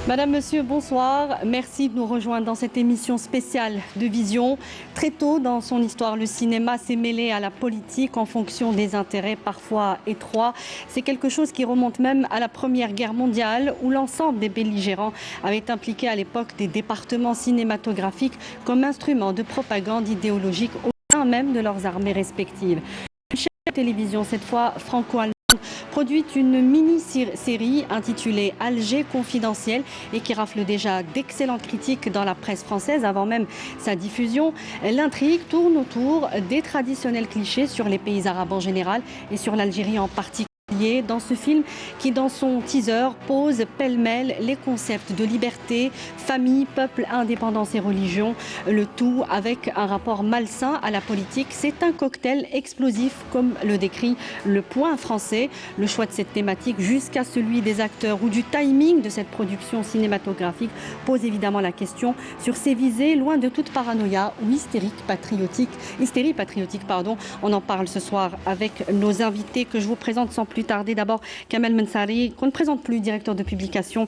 Madame, Monsieur, bonsoir. Merci de nous rejoindre dans cette émission spéciale de Vision. Très tôt dans son histoire, le cinéma s'est mêlé à la politique en fonction des intérêts parfois étroits. C'est quelque chose qui remonte même à la Première Guerre mondiale où l'ensemble des belligérants avaient impliqué à l'époque des départements cinématographiques comme instrument de propagande idéologique au sein même de leurs armées respectives. Une chaîne de télévision, cette fois franco-allemande, produit une mini-série intitulée Alger confidentiel et qui rafle déjà d'excellentes critiques dans la presse française avant même sa diffusion. L'intrigue tourne autour des traditionnels clichés sur les pays arabes en général et sur l'Algérie en particulier. Dans ce film qui, dans son teaser, pose pêle-mêle les concepts de liberté, famille, peuple, indépendance et religion, le tout avec un rapport malsain à la politique. C'est un cocktail explosif, comme le décrit Le Point français. Le choix de cette thématique jusqu'à celui des acteurs ou du timing de cette production cinématographique pose évidemment la question sur ses visées, loin de toute paranoïa ou hystérie patriotique. On en parle ce soir avec nos invités que je vous présente sans plus tarder. D'abord, Kamel Mensari, qu'on ne présente plus, directeur de publication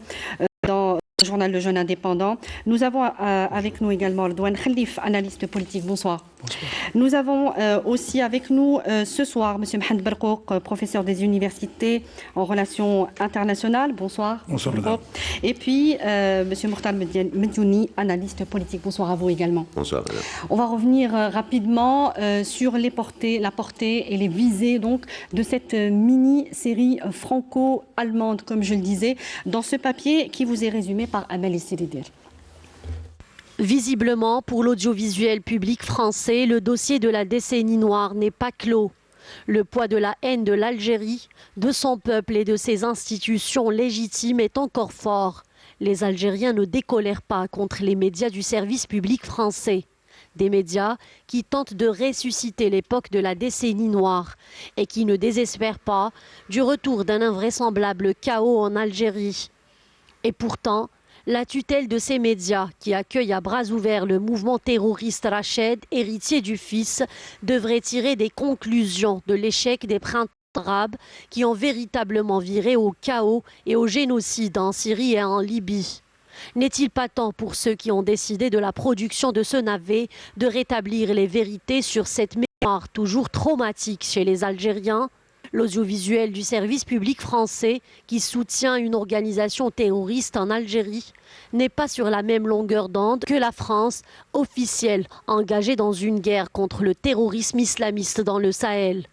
dans le journal Le Jeune Indépendant. Nous avons avec nous également Redouane Khalif, analyste politique. Bonsoir. Bonsoir. Nous avons aussi avec nous ce soir M. Mohamed Berkouk, professeur des universités en relations internationales. Bonsoir. Bonsoir, madame. Et puis M. Mourtal Mediouni, analyste politique. Bonsoir à vous également. Bonsoir, madame. On va revenir rapidement sur la portée et les visées donc, de cette mini-série franco-allemande, comme je le disais, dans ce papier qui vous est résumé par Amel Esselider. Visiblement, pour l'audiovisuel public français, le dossier de la décennie noire n'est pas clos. Le poids de la haine de l'Algérie, de son peuple et de ses institutions légitimes est encore fort. Les Algériens ne décolèrent pas contre les médias du service public français. Des médias qui tentent de ressusciter l'époque de la décennie noire et qui ne désespèrent pas du retour d'un invraisemblable chaos en Algérie. Et pourtant, la tutelle de ces médias qui accueillent à bras ouverts le mouvement terroriste Rached, héritier du fils, devrait tirer des conclusions de l'échec des printemps arabes qui ont véritablement viré au chaos et au génocide en Syrie et en Libye. N'est-il pas temps pour ceux qui ont décidé de la production de ce navet de rétablir les vérités sur cette mémoire toujours traumatique chez les Algériens ? L'audiovisuel du service public français, qui soutient une organisation terroriste en Algérie, n'est pas sur la même longueur d'onde que la France, officielle, engagée dans une guerre contre le terrorisme islamiste dans le Sahel.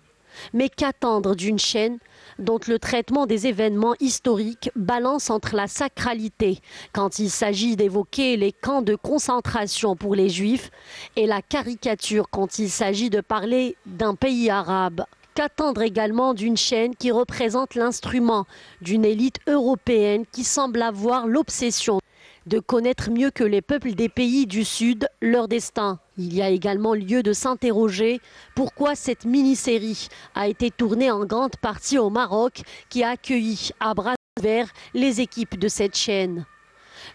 Mais qu'attendre d'une chaîne dont le traitement des événements historiques balance entre la sacralité, quand il s'agit d'évoquer les camps de concentration pour les Juifs, et la caricature quand il s'agit de parler d'un pays arabe? Qu'attendre également d'une chaîne qui représente l'instrument d'une élite européenne qui semble avoir l'obsession de connaître mieux que les peuples des pays du Sud leur destin? Il y a également lieu de s'interroger pourquoi cette mini-série a été tournée en grande partie au Maroc, qui a accueilli à bras ouverts les équipes de cette chaîne.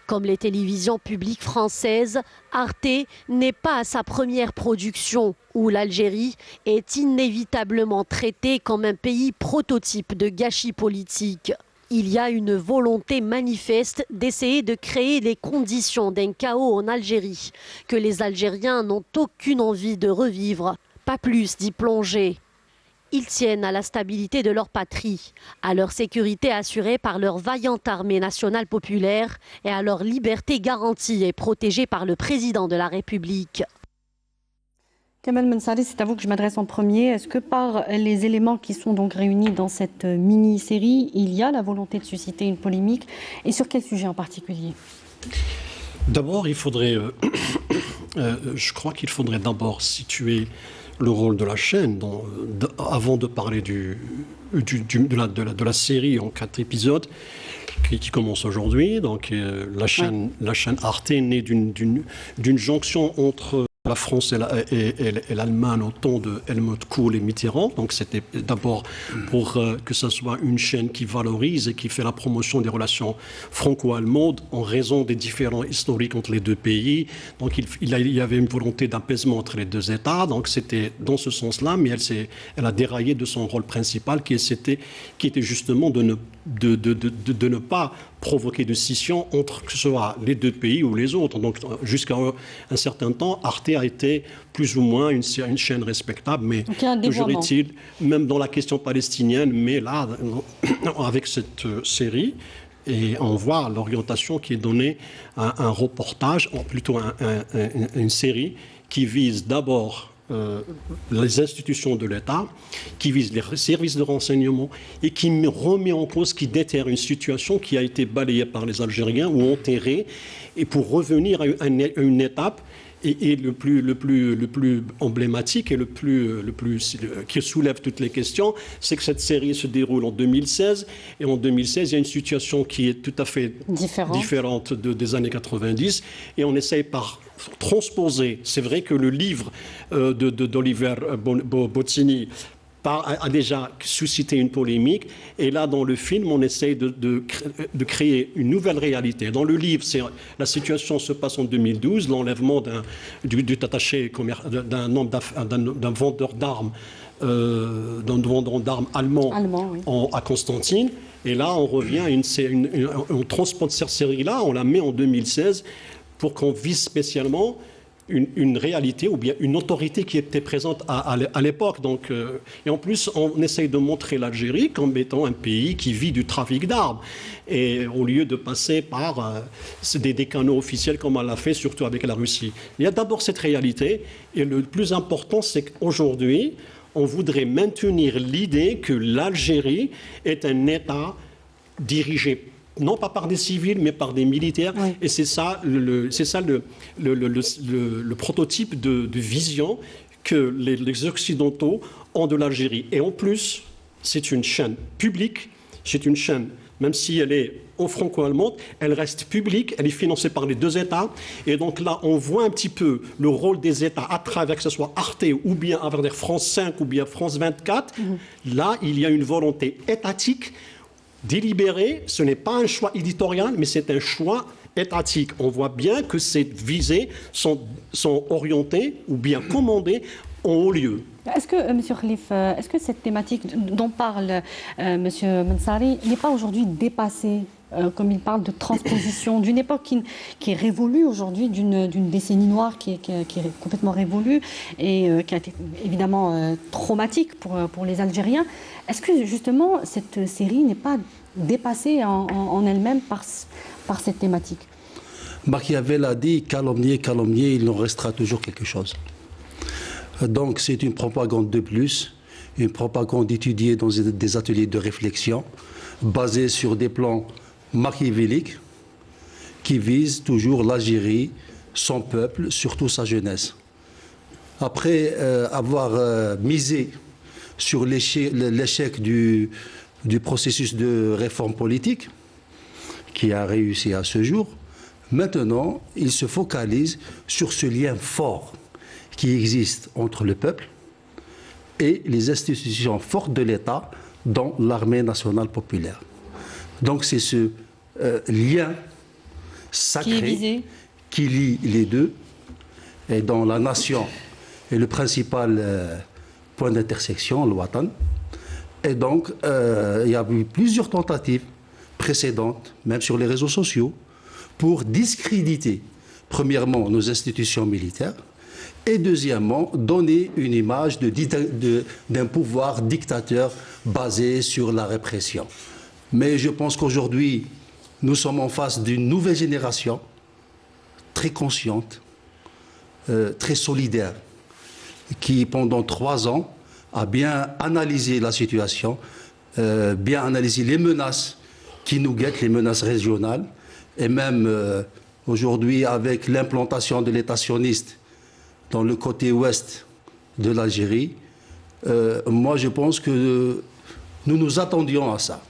Comme les télévisions publiques françaises, Arte n'est pas à sa première production, où l'Algérie est inévitablement traitée comme un pays prototype de gâchis politique. Il y a une volonté manifeste d'essayer de créer les conditions d'un chaos en Algérie, que les Algériens n'ont aucune envie de revivre, pas plus d'y plonger. Ils tiennent à la stabilité de leur patrie, à leur sécurité assurée par leur vaillante armée nationale populaire et à leur liberté garantie et protégée par le président de la République. Kamel Mensari, c'est à vous que je m'adresse en premier. Est-ce que par les éléments qui sont donc réunis dans cette mini-série, il y a la volonté de susciter une polémique? Et sur quel sujet en particulier? D'abord, il faudrait, je crois qu'il faudrait d'abord situer le rôle de la chaîne, avant de parler de la série en 4 épisodes qui commence aujourd'hui. Donc la chaîne Arte est née d'une jonction entre la France et l'Allemagne au temps de Helmut Kohl et Mitterrand. Donc c'était d'abord pour que ce soit une chaîne qui valorise et qui fait la promotion des relations franco-allemandes en raison des différends historiques entre les deux pays. Donc il y avait une volonté d'apaisement entre les deux États. Donc c'était dans ce sens-là, mais elle a déraillé de son rôle principal qui était justement de ne de ne pas provoquer de scission entre que ce soit les deux pays ou les autres. Donc jusqu'à un certain temps, Arte a été plus ou moins une chaîne respectable, mais toujours est-il, même dans la question palestinienne, mais là, avec cette série, et on voit l'orientation qui est donnée à un reportage, plutôt une série qui vise d'abord les institutions de l'État, qui vise les services de renseignement et qui remet en cause, qui déterre une situation qui a été balayée par les Algériens ou enterrée, et pour revenir à une étape. Et le plus emblématique et qui soulève toutes les questions, c'est que cette série se déroule en 2016. Et en 2016, il y a une situation qui est tout à fait différente des années 90. Et on essaye par transposer. C'est vrai que le livre d'Oliver Bozzini a déjà suscité une polémique. Et là, dans le film, on essaye de créer une nouvelle réalité. Dans le livre, la situation se passe en 2012, l'enlèvement du attaché d'un vendeur d'armes, allemand à Constantine. Et là, on revient on transporte cette série-là, on la met en 2016 pour qu'on vise spécialement une réalité ou bien une autorité qui était présente à l'époque. Donc, et en plus, on essaye de montrer l'Algérie comme étant un pays qui vit du trafic d'armes. Et au lieu de passer par des canaux officiels comme on l'a fait, surtout avec la Russie. Il y a d'abord cette réalité. Et le plus important, c'est qu'aujourd'hui, on voudrait maintenir l'idée que l'Algérie est un État dirigé non pas par des civils, mais par des militaires. Oui. Et c'est ça le prototype de vision que les Occidentaux ont de l'Algérie. Et en plus, c'est une chaîne publique, c'est une chaîne, même si elle est franco-allemande, elle reste publique, elle est financée par les deux États. Et donc là, on voit un petit peu le rôle des États à travers, que ce soit Arte ou bien à travers France 5 ou bien France 24. Là, il y a une volonté étatique délibéré, ce n'est pas un choix éditorial, mais c'est un choix étatique. On voit bien que ces visées sont orientées ou bien commandées en haut lieu. Est-ce que, M. Khalif, est-ce que cette thématique dont parle M. Mensari n'est pas aujourd'hui dépassée, comme il parle de transposition, d'une époque qui est révolue aujourd'hui, d'une décennie noire qui est complètement révolue et qui a été évidemment traumatique pour les Algériens. Est-ce que justement cette série n'est pas dépassée en elle-même par cette thématique? Machiavel a dit, calomnier, il en restera toujours quelque chose. Donc c'est une propagande de plus, une propagande étudiée dans des ateliers de réflexion, basée sur des plans machiavéliques qui visent toujours l'Algérie, son peuple, surtout sa jeunesse. Après avoir misé sur l'échec du processus de réforme politique, qui a réussi à ce jour, maintenant il se focalise sur ce lien fort qui existe entre le peuple et les institutions fortes de l'État, dont l'armée nationale populaire. Donc c'est ce lien sacré qui lie les deux, et dont la nation est le principal point d'intersection, le Watan. Et donc il y a eu plusieurs tentatives précédentes, même sur les réseaux sociaux, pour discréditer premièrement nos institutions militaires, et deuxièmement, donner une image d'un pouvoir dictateur basé sur la répression. Mais je pense qu'aujourd'hui, nous sommes en face d'une nouvelle génération très consciente, très solidaire, qui pendant 3 ans a bien analysé la situation, bien analysé les menaces qui nous guettent, les menaces régionales, et même aujourd'hui avec l'implantation de l'État sioniste dans le côté ouest de l'Algérie, moi je pense que nous nous attendions à ça.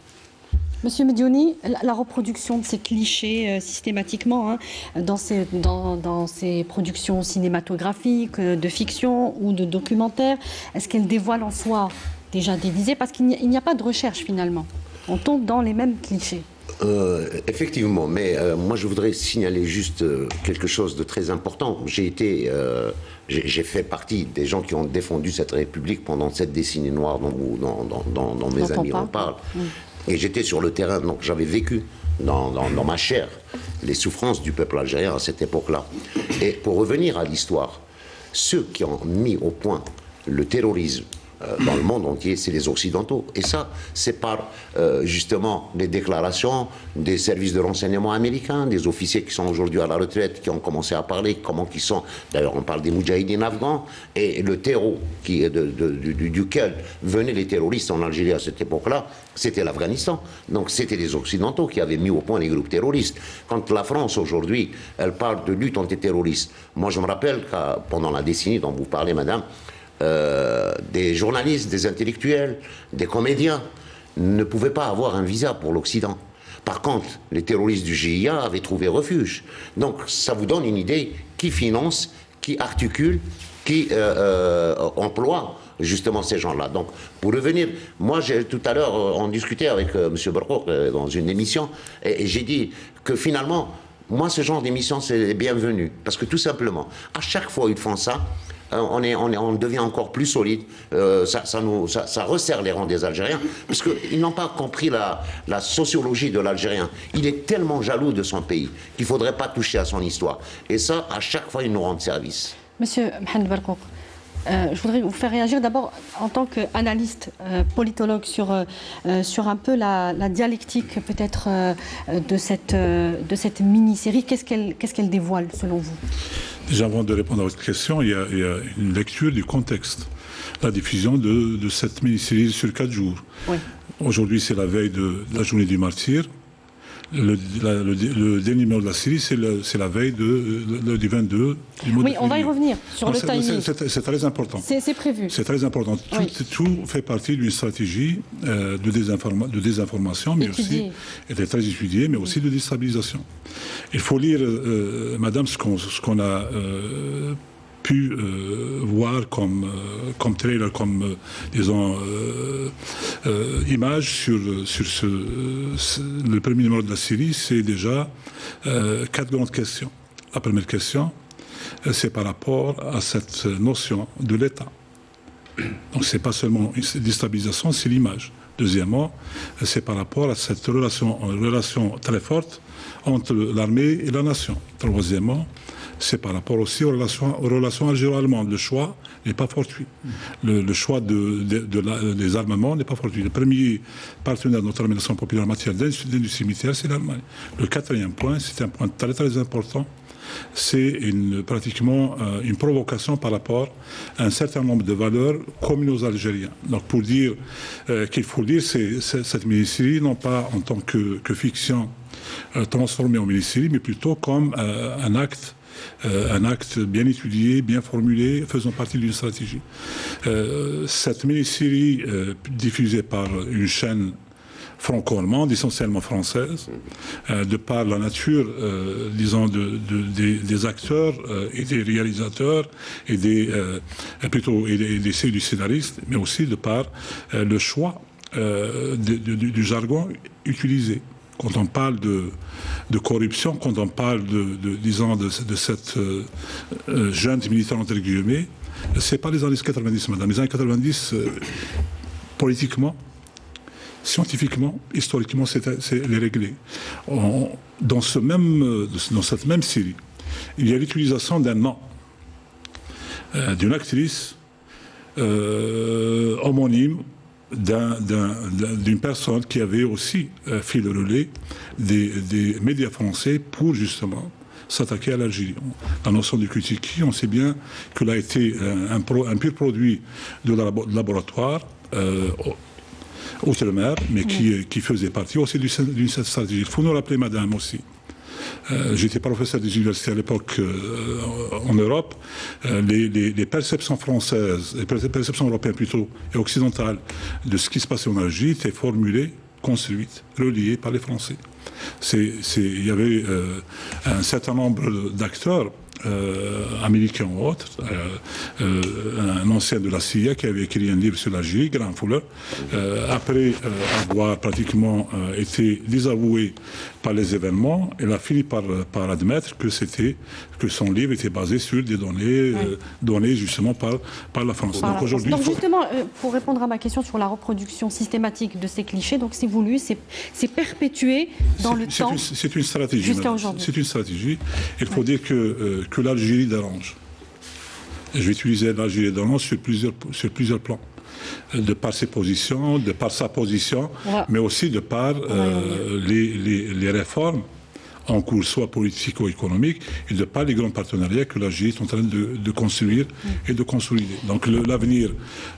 Monsieur Medioni, la reproduction de ces clichés systématiquement dans ces productions cinématographiques, de fiction ou de documentaires, est-ce qu'elle dévoile en soi déjà des visées? Parce qu'il n'y a pas de recherche finalement. On tombe dans les mêmes clichés. Effectivement, mais moi je voudrais signaler juste quelque chose de très important. J'ai fait partie des gens qui ont défendu cette République pendant cette décennie noire dont mes amis en parlent. Et j'étais sur le terrain, donc j'avais vécu dans ma chair les souffrances du peuple algérien à cette époque-là. Et pour revenir à l'histoire, ceux qui ont mis au point le terrorisme dans le monde entier, c'est les Occidentaux. Et ça, c'est par justement les déclarations des services de renseignement américains, des officiers qui sont aujourd'hui à la retraite, qui ont commencé à parler, comment ils sont. D'ailleurs, on parle des moudjahidines afghans, et le terreau duquel venaient les terroristes en Algérie à cette époque-là, c'était l'Afghanistan. Donc c'était les Occidentaux qui avaient mis au point les groupes terroristes. Quand la France, aujourd'hui, elle parle de lutte antiterroriste, moi je me rappelle que pendant la décennie dont vous parlez, madame, des journalistes, des intellectuels, des comédiens ne pouvaient pas avoir un visa pour l'Occident. Par contre, les terroristes du GIA avaient trouvé refuge. Donc ça vous donne une idée qui finance, qui articule, qui emploie justement ces gens-là. Donc pour revenir, moi tout à l'heure on discutait avec M. Berkouk dans une émission et j'ai dit que finalement, moi ce genre d'émission c'est bienvenu. Parce que tout simplement, à chaque fois ils font ça, on devient encore plus solide, ça resserre les rangs des Algériens, parce qu'ils n'ont pas compris la sociologie de l'Algérien. Il est tellement jaloux de son pays qu'il ne faudrait pas toucher à son histoire. Et ça, à chaque fois, ils nous rendent service. Monsieur Mohamed Berkouk, je voudrais vous faire réagir d'abord en tant qu'analyste, politologue, sur un peu la dialectique peut-être de cette mini-série. Qu'est-ce qu'elle dévoile selon vous? Déjà, avant de répondre à votre question, il y a une lecture du contexte. La diffusion de cette mini-série sur 4 jours. Oui. Aujourd'hui, c'est la veille de la journée du martyr. Le dernier numéro de la série, c'est la veille du 22 du mois de février. On va y revenir sur le timing. C'est très important. C'est prévu. C'est très important. Tout fait partie d'une stratégie de désinformation, mais aussi, elle est très étudiée, mais aussi de déstabilisation. Il faut lire, madame, ce qu'on a pu voir comme trailer, comme disons image sur le premier numéro de la série, c'est déjà 4 grandes questions. La première question, c'est par rapport à cette notion de l'État. Donc c'est pas seulement une déstabilisation, c'est l'image. Deuxièmement, c'est par rapport à cette relation très forte entre l'armée et la nation. Troisièmement, c'est par rapport aussi aux relations algéro-allemandes. Le choix n'est pas fortuit. Le choix des armements n'est pas fortuit. Le premier partenaire de notre organisation populaire en matière d'industrie militaire, c'est l'Allemagne. Le quatrième point, c'est un point très très important, c'est pratiquement une provocation par rapport à un certain nombre de valeurs communes aux Algériens. Donc pour dire qu'il faut lire cette mini-série, non pas en tant que fiction transformée en mini-série, mais plutôt comme un acte bien étudié, bien formulé, faisant partie d'une stratégie. Cette mini-série diffusée par une chaîne franco-allemande, essentiellement française, de par la nature, disons, des acteurs et des réalisateurs et des scénaristes, mais aussi de par le choix du jargon utilisé. Quand on parle de corruption, quand on parle de cette junte militaire entre guillemets, c'est pas les années 90, madame. Les années 90, politiquement, scientifiquement, historiquement, c'est réglé. Dans cette même série, il y a l'utilisation d'un nom d'une actrice homonyme d'une personne qui avait aussi fait le relais des médias français pour justement s'attaquer à l'Algérie. La notion de Kutiki, on sait bien qu'elle a été un pur produit de laboratoire outre-mer, mais qui faisait partie aussi d'une stratégie. Il faut nous rappeler, madame, aussi. J'étais professeur des universités à l'époque en Europe. Les perceptions françaises, les perceptions européennes plutôt, et occidentales, de ce qui se passait en Algérie étaient formulées, construites, reliées par les Français. Il y avait un certain nombre d'acteurs américains ou autres, un ancien de la CIA qui avait écrit un livre sur l'Algérie, Graham Fuller, après avoir pratiquement été désavoué par les événements, il a fini par admettre que son livre était basé sur des données données justement par la France. Donc aujourd'hui, donc justement, pour répondre à ma question sur la reproduction systématique de ces clichés, donc c'est voulu, c'est perpétué dans le temps. C'est une stratégie. Jusqu'à aujourd'hui. C'est une stratégie. Il faut dire que l'Algérie dérange. Je vais utiliser l'Algérie dérange sur plusieurs plans. De par ses positions, de par sa position, mais aussi de par les réformes en cours, soit politiques ou économiques, et de par les grands partenariats que l'Algérie est en train de construire et de consolider. Donc l'avenir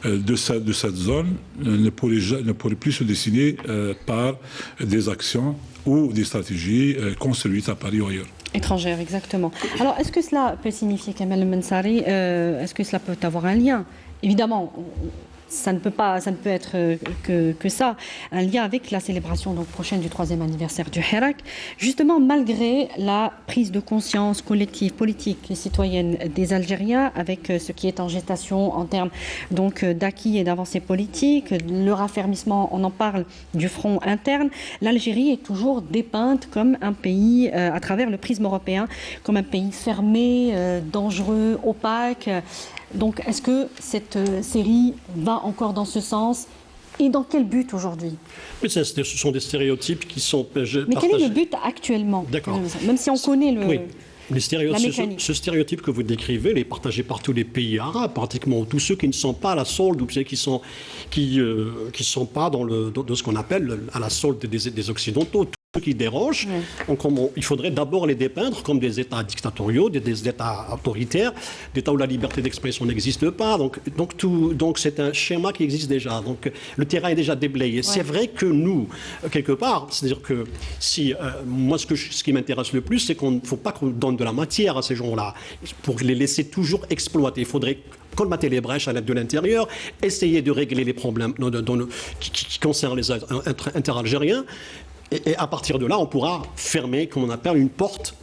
de cette zone ne pourrait plus se dessiner par des actions ou des stratégies construites à Paris ou ailleurs. Étrangère, exactement. Alors, est-ce que cela peut signifier, Kamel Mensari, est-ce que cela peut avoir un lien? Évidemment, ça ne peut être que ça, un lien avec la célébration donc, prochaine du 3e anniversaire du Hirak, justement malgré la prise de conscience collective, politique et citoyenne des Algériens, avec ce qui est en gestation en termes donc d'acquis et d'avancées politiques, le raffermissement, on en parle, du front interne, l'Algérie est toujours dépeinte comme un pays, à travers le prisme européen, comme un pays fermé, dangereux, opaque. Donc, est-ce que cette série va encore dans ce sens? Et dans quel but aujourd'hui? Mais ce sont des stéréotypes qui sont partagés. Mais quel est le but actuellement? D'accord. Même si on connaît Oui. la mécanique. Ce stéréotype que vous décrivez, il est partagé par tous les pays arabes, pratiquement tous ceux qui ne sont pas à la solde ou ceux qui sont pas dans ce qu'on appelle à la solde des Occidentaux. Ceux qui dérangent, donc il faudrait d'abord les dépeindre comme des États dictatoriaux, des États autoritaires, des États où la liberté d'expression n'existe pas. Donc c'est un schéma qui existe déjà. Donc le terrain est déjà déblayé. C'est vrai que nous, quelque part, c'est-à-dire que moi ce qui m'intéresse le plus, c'est qu'on ne faut pas qu'on donne de la matière à ces gens-là pour les laisser toujours exploiter. Il faudrait colmater les brèches à l'aide de l'intérieur, essayer de régler les problèmes qui concernent les inter-algériens. Et à partir de là, on pourra fermer, comme on appelle, une porte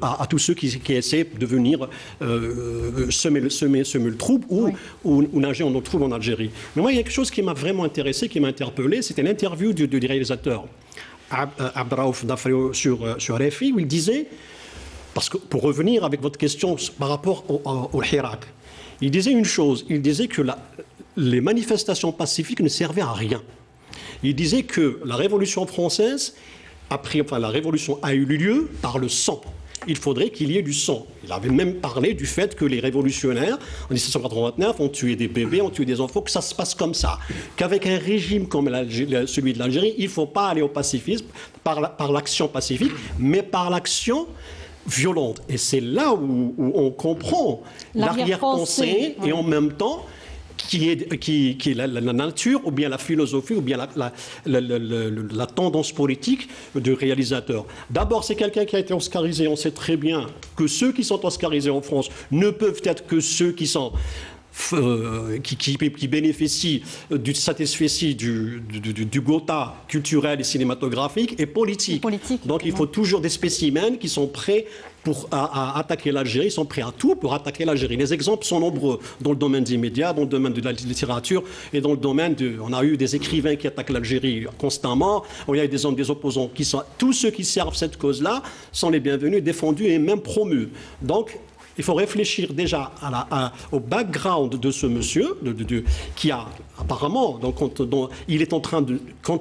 à tous ceux qui essaient de venir semer le trouble ou nager en trouble en Algérie. Mais moi, il y a quelque chose qui m'a vraiment intéressé, qui m'a interpellé, c'était l'interview du réalisateur Abdraouf Dafri sur RFI, où il disait, parce que pour revenir avec votre question par rapport au Hirak, il disait une chose, il disait que les manifestations pacifiques ne servaient à rien. Il disait que la Révolution française, la Révolution a eu lieu par le sang. Il faudrait qu'il y ait du sang. Il avait même parlé du fait que les révolutionnaires, en 1789, ont tué des bébés, ont tué des enfants, que ça se passe comme ça. Qu'avec un régime comme celui de l'Algérie, il ne faut pas aller au pacifisme par l'action pacifique, mais par l'action violente. Et c'est là où on comprend l'arrière-pensée et en même temps qui est la nature ou bien la philosophie ou bien la tendance politique du réalisateur. D'abord, c'est quelqu'un qui a été oscarisé. On sait très bien que ceux qui sont oscarisés en France ne peuvent être que ceux qui sont qui bénéficient du satisfecit du quota culturel et cinématographique et politique. Donc il faut toujours des spécimens qui sont prêts à attaquer l'Algérie, ils sont prêts à tout pour attaquer l'Algérie. Les exemples sont nombreux dans le domaine des médias, dans le domaine de la littérature et dans le domaine on a eu des écrivains qui attaquent l'Algérie constamment, il y a eu des opposants qui sont... Tous ceux qui servent cette cause-là sont les bienvenus, défendus et même promus. Donc, il faut réfléchir déjà au background de ce monsieur, qui a apparemment, il est en train de, un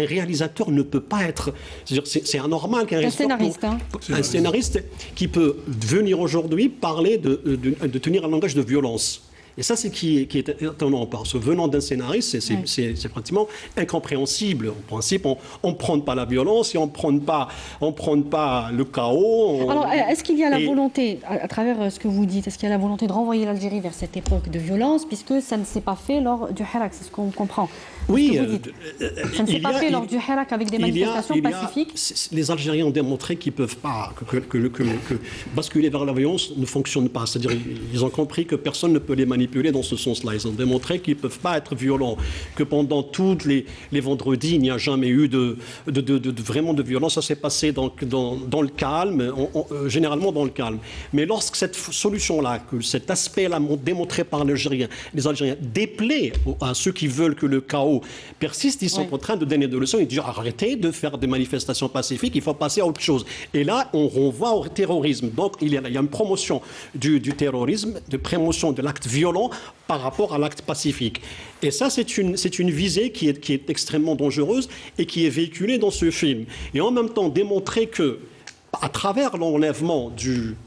réalisateur ne peut pas être, c'est anormal qu'un scénariste qui peut venir aujourd'hui parler de tenir un langage de violence. Et ça, c'est qui est étonnant, parce que venant d'un scénariste, c'est pratiquement incompréhensible. En principe, on ne prône pas la violence et on ne prône pas le chaos. Alors, est-ce qu'il y a la volonté, à travers ce que vous dites, est-ce qu'il y a la volonté de renvoyer l'Algérie vers cette époque de violence, puisque ça ne s'est pas fait lors du Hirak, c'est ce qu'on comprend. Oui, ça ne s'est pas fait lors du Hirak avec des manifestations pacifiques. Les Algériens ont démontré qu'ils ne peuvent pas, que basculer vers la violence ne fonctionne pas. C'est-à-dire ils ont compris que personne ne peut les manipuler dans ce sens-là. Ils ont démontré qu'ils ne peuvent pas être violents, que pendant tous les vendredis, il n'y a jamais eu vraiment de violence. Ça s'est passé dans le calme, généralement dans le calme. Mais lorsque cette solution-là, que cet aspect-là démontré par les Algériens déplaît à ceux qui veulent que le chaos persiste, ils sont en train de donner des leçons. Ils disent arrêtez de faire des manifestations pacifiques, il faut passer à autre chose. Et là, on renvoie au terrorisme. Donc, il y a une promotion du terrorisme, de promotion de l'acte violent par rapport à l'acte pacifique. Et ça, c'est une visée qui est extrêmement dangereuse et qui est véhiculée dans ce film. Et en même temps, démontrer que à travers l'enlèvement du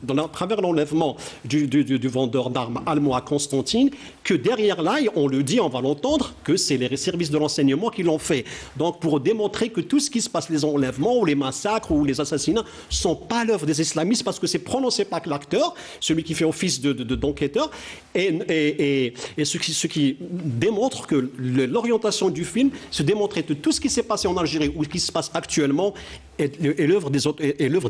vendeur d'armes allemand à Constantine, que derrière là, on le dit, on va l'entendre, que c'est les services de renseignement qui l'ont fait. Donc pour démontrer que tout ce qui se passe, les enlèvements ou les massacres ou les assassinats, ne sont pas l'œuvre des islamistes parce que c'est prononcé par l'acteur, celui qui fait office d'enquêteur, et ce qui démontre que l'orientation du film se démontrait que tout ce qui s'est passé en Algérie ou ce qui se passe actuellement est l'œuvre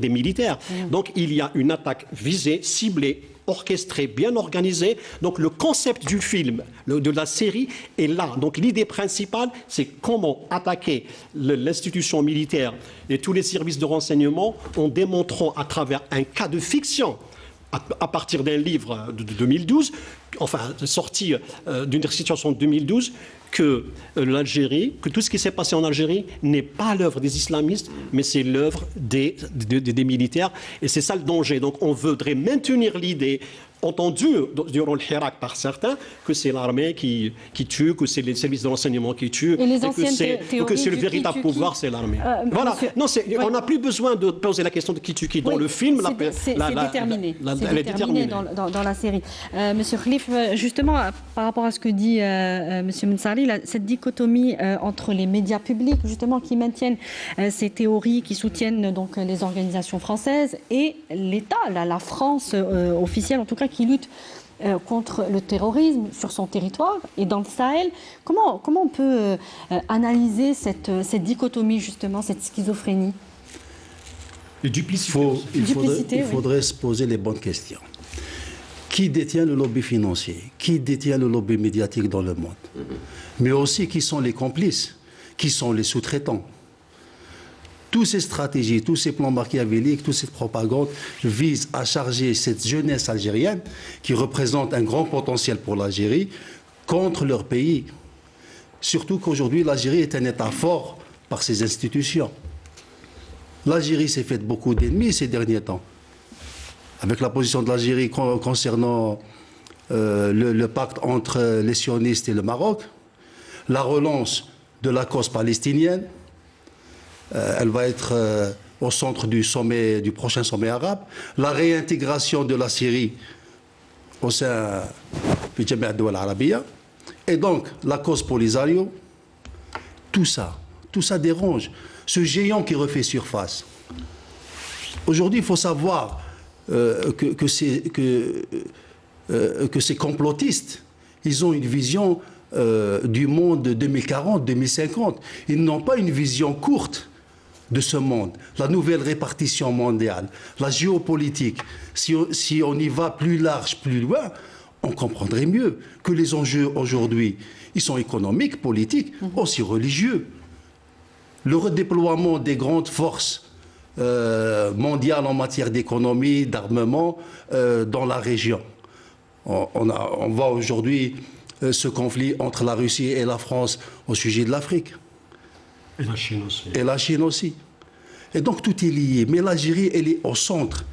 des militaires. Donc il y a une attaque visée, ciblée, orchestrée, bien organisée. Donc le concept du film, de la série est là. Donc l'idée principale, c'est comment attaquer l'institution militaire et tous les services de renseignement en démontrant à travers un cas de fiction, à partir d'un livre de 2012, enfin sorti d'une situation de 2012, que l'Algérie, que tout ce qui s'est passé en Algérie n'est pas l'œuvre des islamistes, mais c'est l'œuvre des militaires. Et c'est ça le danger. Donc on voudrait maintenir l'idée entendu durant le Hirak par certains que c'est l'armée qui tue, que c'est les services de renseignement qui tuent, et que c'est le véritable pouvoir, c'est l'armée. Voilà. Non, on n'a plus besoin de poser la question de qui tue qui. Dans le film, c'est déterminé. C'est déterminé dans la série. Monsieur Khalif, justement, par rapport à ce que dit Monsieur Mounsari, cette dichotomie entre les médias publics, justement, qui maintiennent ces théories, qui soutiennent donc les organisations françaises, et l'État, la France officielle, en tout cas, qui lutte contre le terrorisme sur son territoire et dans le Sahel. Comment on peut analyser cette dichotomie, justement, cette schizophrénie? Il faudrait se poser les bonnes questions. Qui détient le lobby financier? Qui détient le lobby médiatique dans le monde? Mais aussi, qui sont les complices? Qui sont les sous-traitants? Toutes ces stratégies, tous ces plans machiavéliques, toute cette propagande visent à charger cette jeunesse algérienne, qui représente un grand potentiel pour l'Algérie, contre leur pays. Surtout qu'aujourd'hui, l'Algérie est un État fort par ses institutions. L'Algérie s'est faite beaucoup d'ennemis ces derniers temps. Avec la position de l'Algérie concernant le pacte entre les sionistes et le Maroc, la relance de la cause palestinienne, elle va être au centre du prochain sommet arabe, la réintégration de la Syrie au sein du Jami'a Dawal Arabiya, et donc la cause Polisario, tout ça dérange. Ce géant qui refait surface. Aujourd'hui, il faut savoir que ces complotistes, ils ont une vision du monde 2040-2050. Ils n'ont pas une vision courte de ce monde. La nouvelle répartition mondiale, la géopolitique, si on y va plus large, plus loin, on comprendrait mieux que les enjeux aujourd'hui, ils sont économiques, politiques, aussi religieux. Le redéploiement des grandes forces mondiales en matière d'économie, d'armement dans la région. On voit aujourd'hui ce conflit entre la Russie et la France au sujet de l'Afrique. Et la Chine aussi. Et la Chine aussi. Et donc tout est lié. Mais l'Algérie, elle est au centre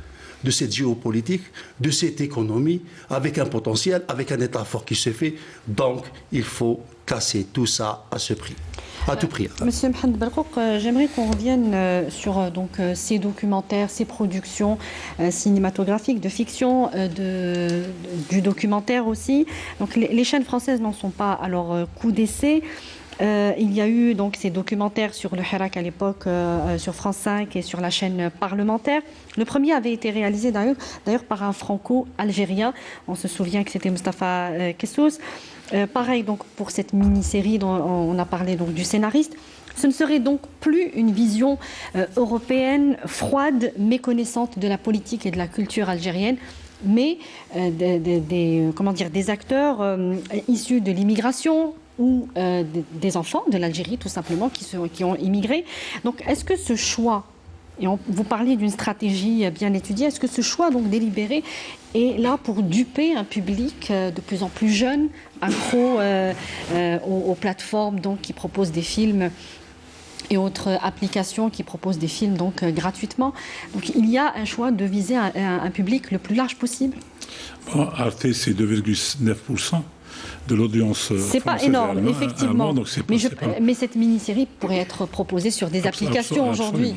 de cette géopolitique, de cette économie, avec un potentiel, avec un État fort qui se fait. Donc il faut casser tout ça à ce prix. À tout prix. Monsieur Mohamed Belkhouk, j'aimerais qu'on revienne sur ces documentaires, ces productions cinématographiques, de fiction, du documentaire aussi. Donc les chaînes françaises n'en sont pas à leur coup d'essai. Il y a eu donc ces documentaires sur le Hirak à l'époque sur France 5 et sur la chaîne parlementaire. Le premier avait été réalisé d'ailleurs par un franco-algérien. On se souvient que c'était Moustapha Kessous. Pareil donc pour cette mini-série dont on a parlé donc du scénariste. Ce ne serait donc plus une vision européenne froide, méconnaissante de la politique et de la culture algérienne, mais des acteurs issus de l'immigration ou des enfants de l'Algérie tout simplement qui ont immigré. Donc est-ce que ce choix, et vous parliez d'une stratégie bien étudiée, est-ce que ce choix donc délibéré est là pour duper un public de plus en plus jeune, accro aux plateformes donc, qui proposent des films et autres applications qui proposent des films donc gratuitement. Donc il y a un choix de viser un public le plus large possible. Bon, Arte, c'est 2,9% de l'audience. C'est pas énorme, effectivement. Mais cette mini-série pourrait être proposée sur des applications aujourd'hui,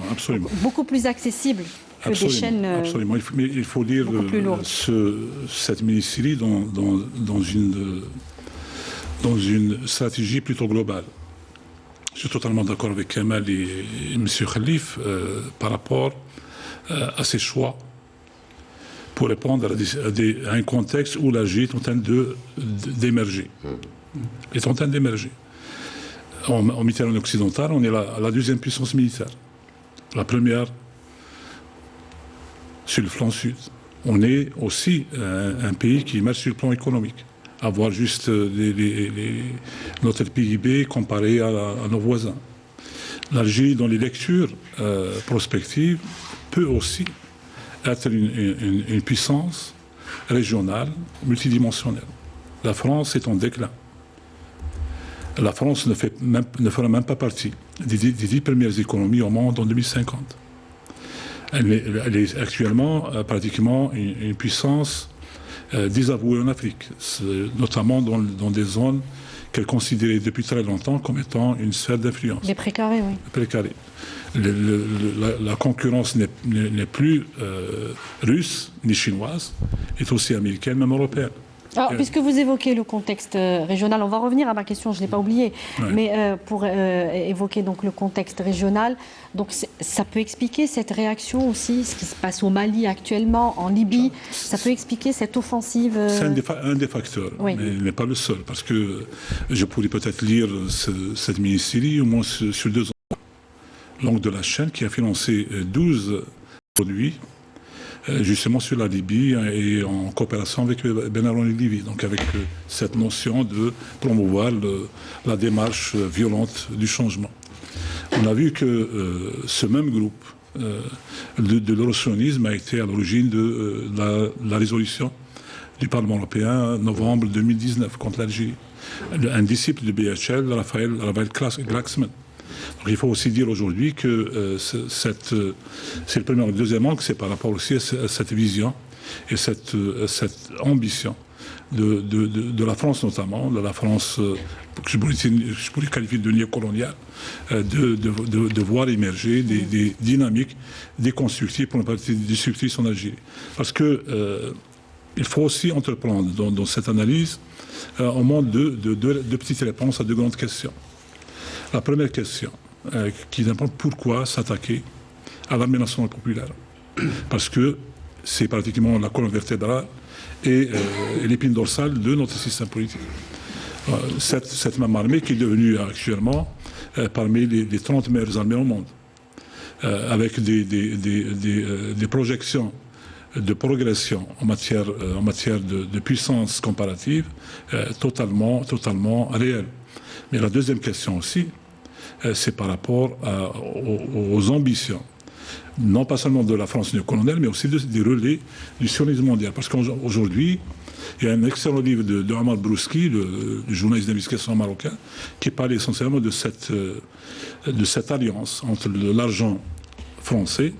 beaucoup plus accessibles que des chaînes. Absolument. Mais il faut lire cette mini-série dans une stratégie plutôt globale. Je suis totalement d'accord avec Kemal et M. Khalif par rapport à ces choix pour répondre à un contexte où l'Algérie est en train d'émerger. Est en train d'émerger. En Méditerranée occidentale, on est la deuxième puissance militaire. La première sur le flanc sud. On est aussi un pays qui émerge sur le plan économique. Avoir juste notre PIB comparé à nos voisins. L'Algérie, dans les lectures prospectives, peut aussi être une puissance régionale, multidimensionnelle. La France est en déclin. La France ne fera même pas partie des 10 premières économies au monde en 2050. Elle est actuellement pratiquement une puissance désavouée en Afrique, notamment dans des zones qu'elle considérait depuis très longtemps comme étant une sphère d'influence. Les précarés, oui. Les précarés. La concurrence n'est plus russe ni chinoise, est aussi américaine, même européenne. Alors, puisque vous évoquez le contexte régional, on va revenir à ma question, je ne l'ai pas oublié, mais pour évoquer donc le contexte régional, donc ça peut expliquer cette réaction aussi, ce qui se passe au Mali actuellement, en Libye, ça peut expliquer cette offensive. C'est un des facteurs, mais il n'est pas le seul, parce que je pourrais peut-être lire cette mini-série au moins sur 2 ans. L'angle de la chaîne qui a financé 12 produits justement sur la Libye et en coopération avec Ben Aroun et Libye, donc avec cette notion de promouvoir la démarche violente du changement. On a vu que ce même groupe de l'euro-sionisme a été à l'origine de la résolution du Parlement européen novembre 2019 contre l'Algérie. Un disciple de BHL, Raphaël Glucksmann. Donc, il faut aussi dire aujourd'hui que c'est le premier et le deuxième angle, c'est par rapport aussi à cette vision et cette ambition de la France notamment, de la France que je pourrais qualifier de néocoloniale, de voir émerger des dynamiques déconstructives pour ne pas dire destructrices en Algérie. Parce que il faut aussi entreprendre dans cette analyse au moins deux petites réponses à 2 grandes questions. La première question, qui demande pourquoi s'attaquer à l'armée nationale populaire. Parce que c'est pratiquement la colonne vertébrale et l'épine dorsale de notre système politique. Cette même armée qui est devenue actuellement parmi les 30 meilleures armées au monde, avec des projections de progression en matière de puissance comparative totalement réelles. Mais la deuxième question aussi, c'est par rapport aux ambitions, non pas seulement de la France néocoloniale, mais aussi des relais du sionisme mondial. Parce qu'aujourd'hui, il y a un excellent livre de Omar Brouski, le journaliste d'investigation marocain, qui parle essentiellement de cette alliance entre l'argent français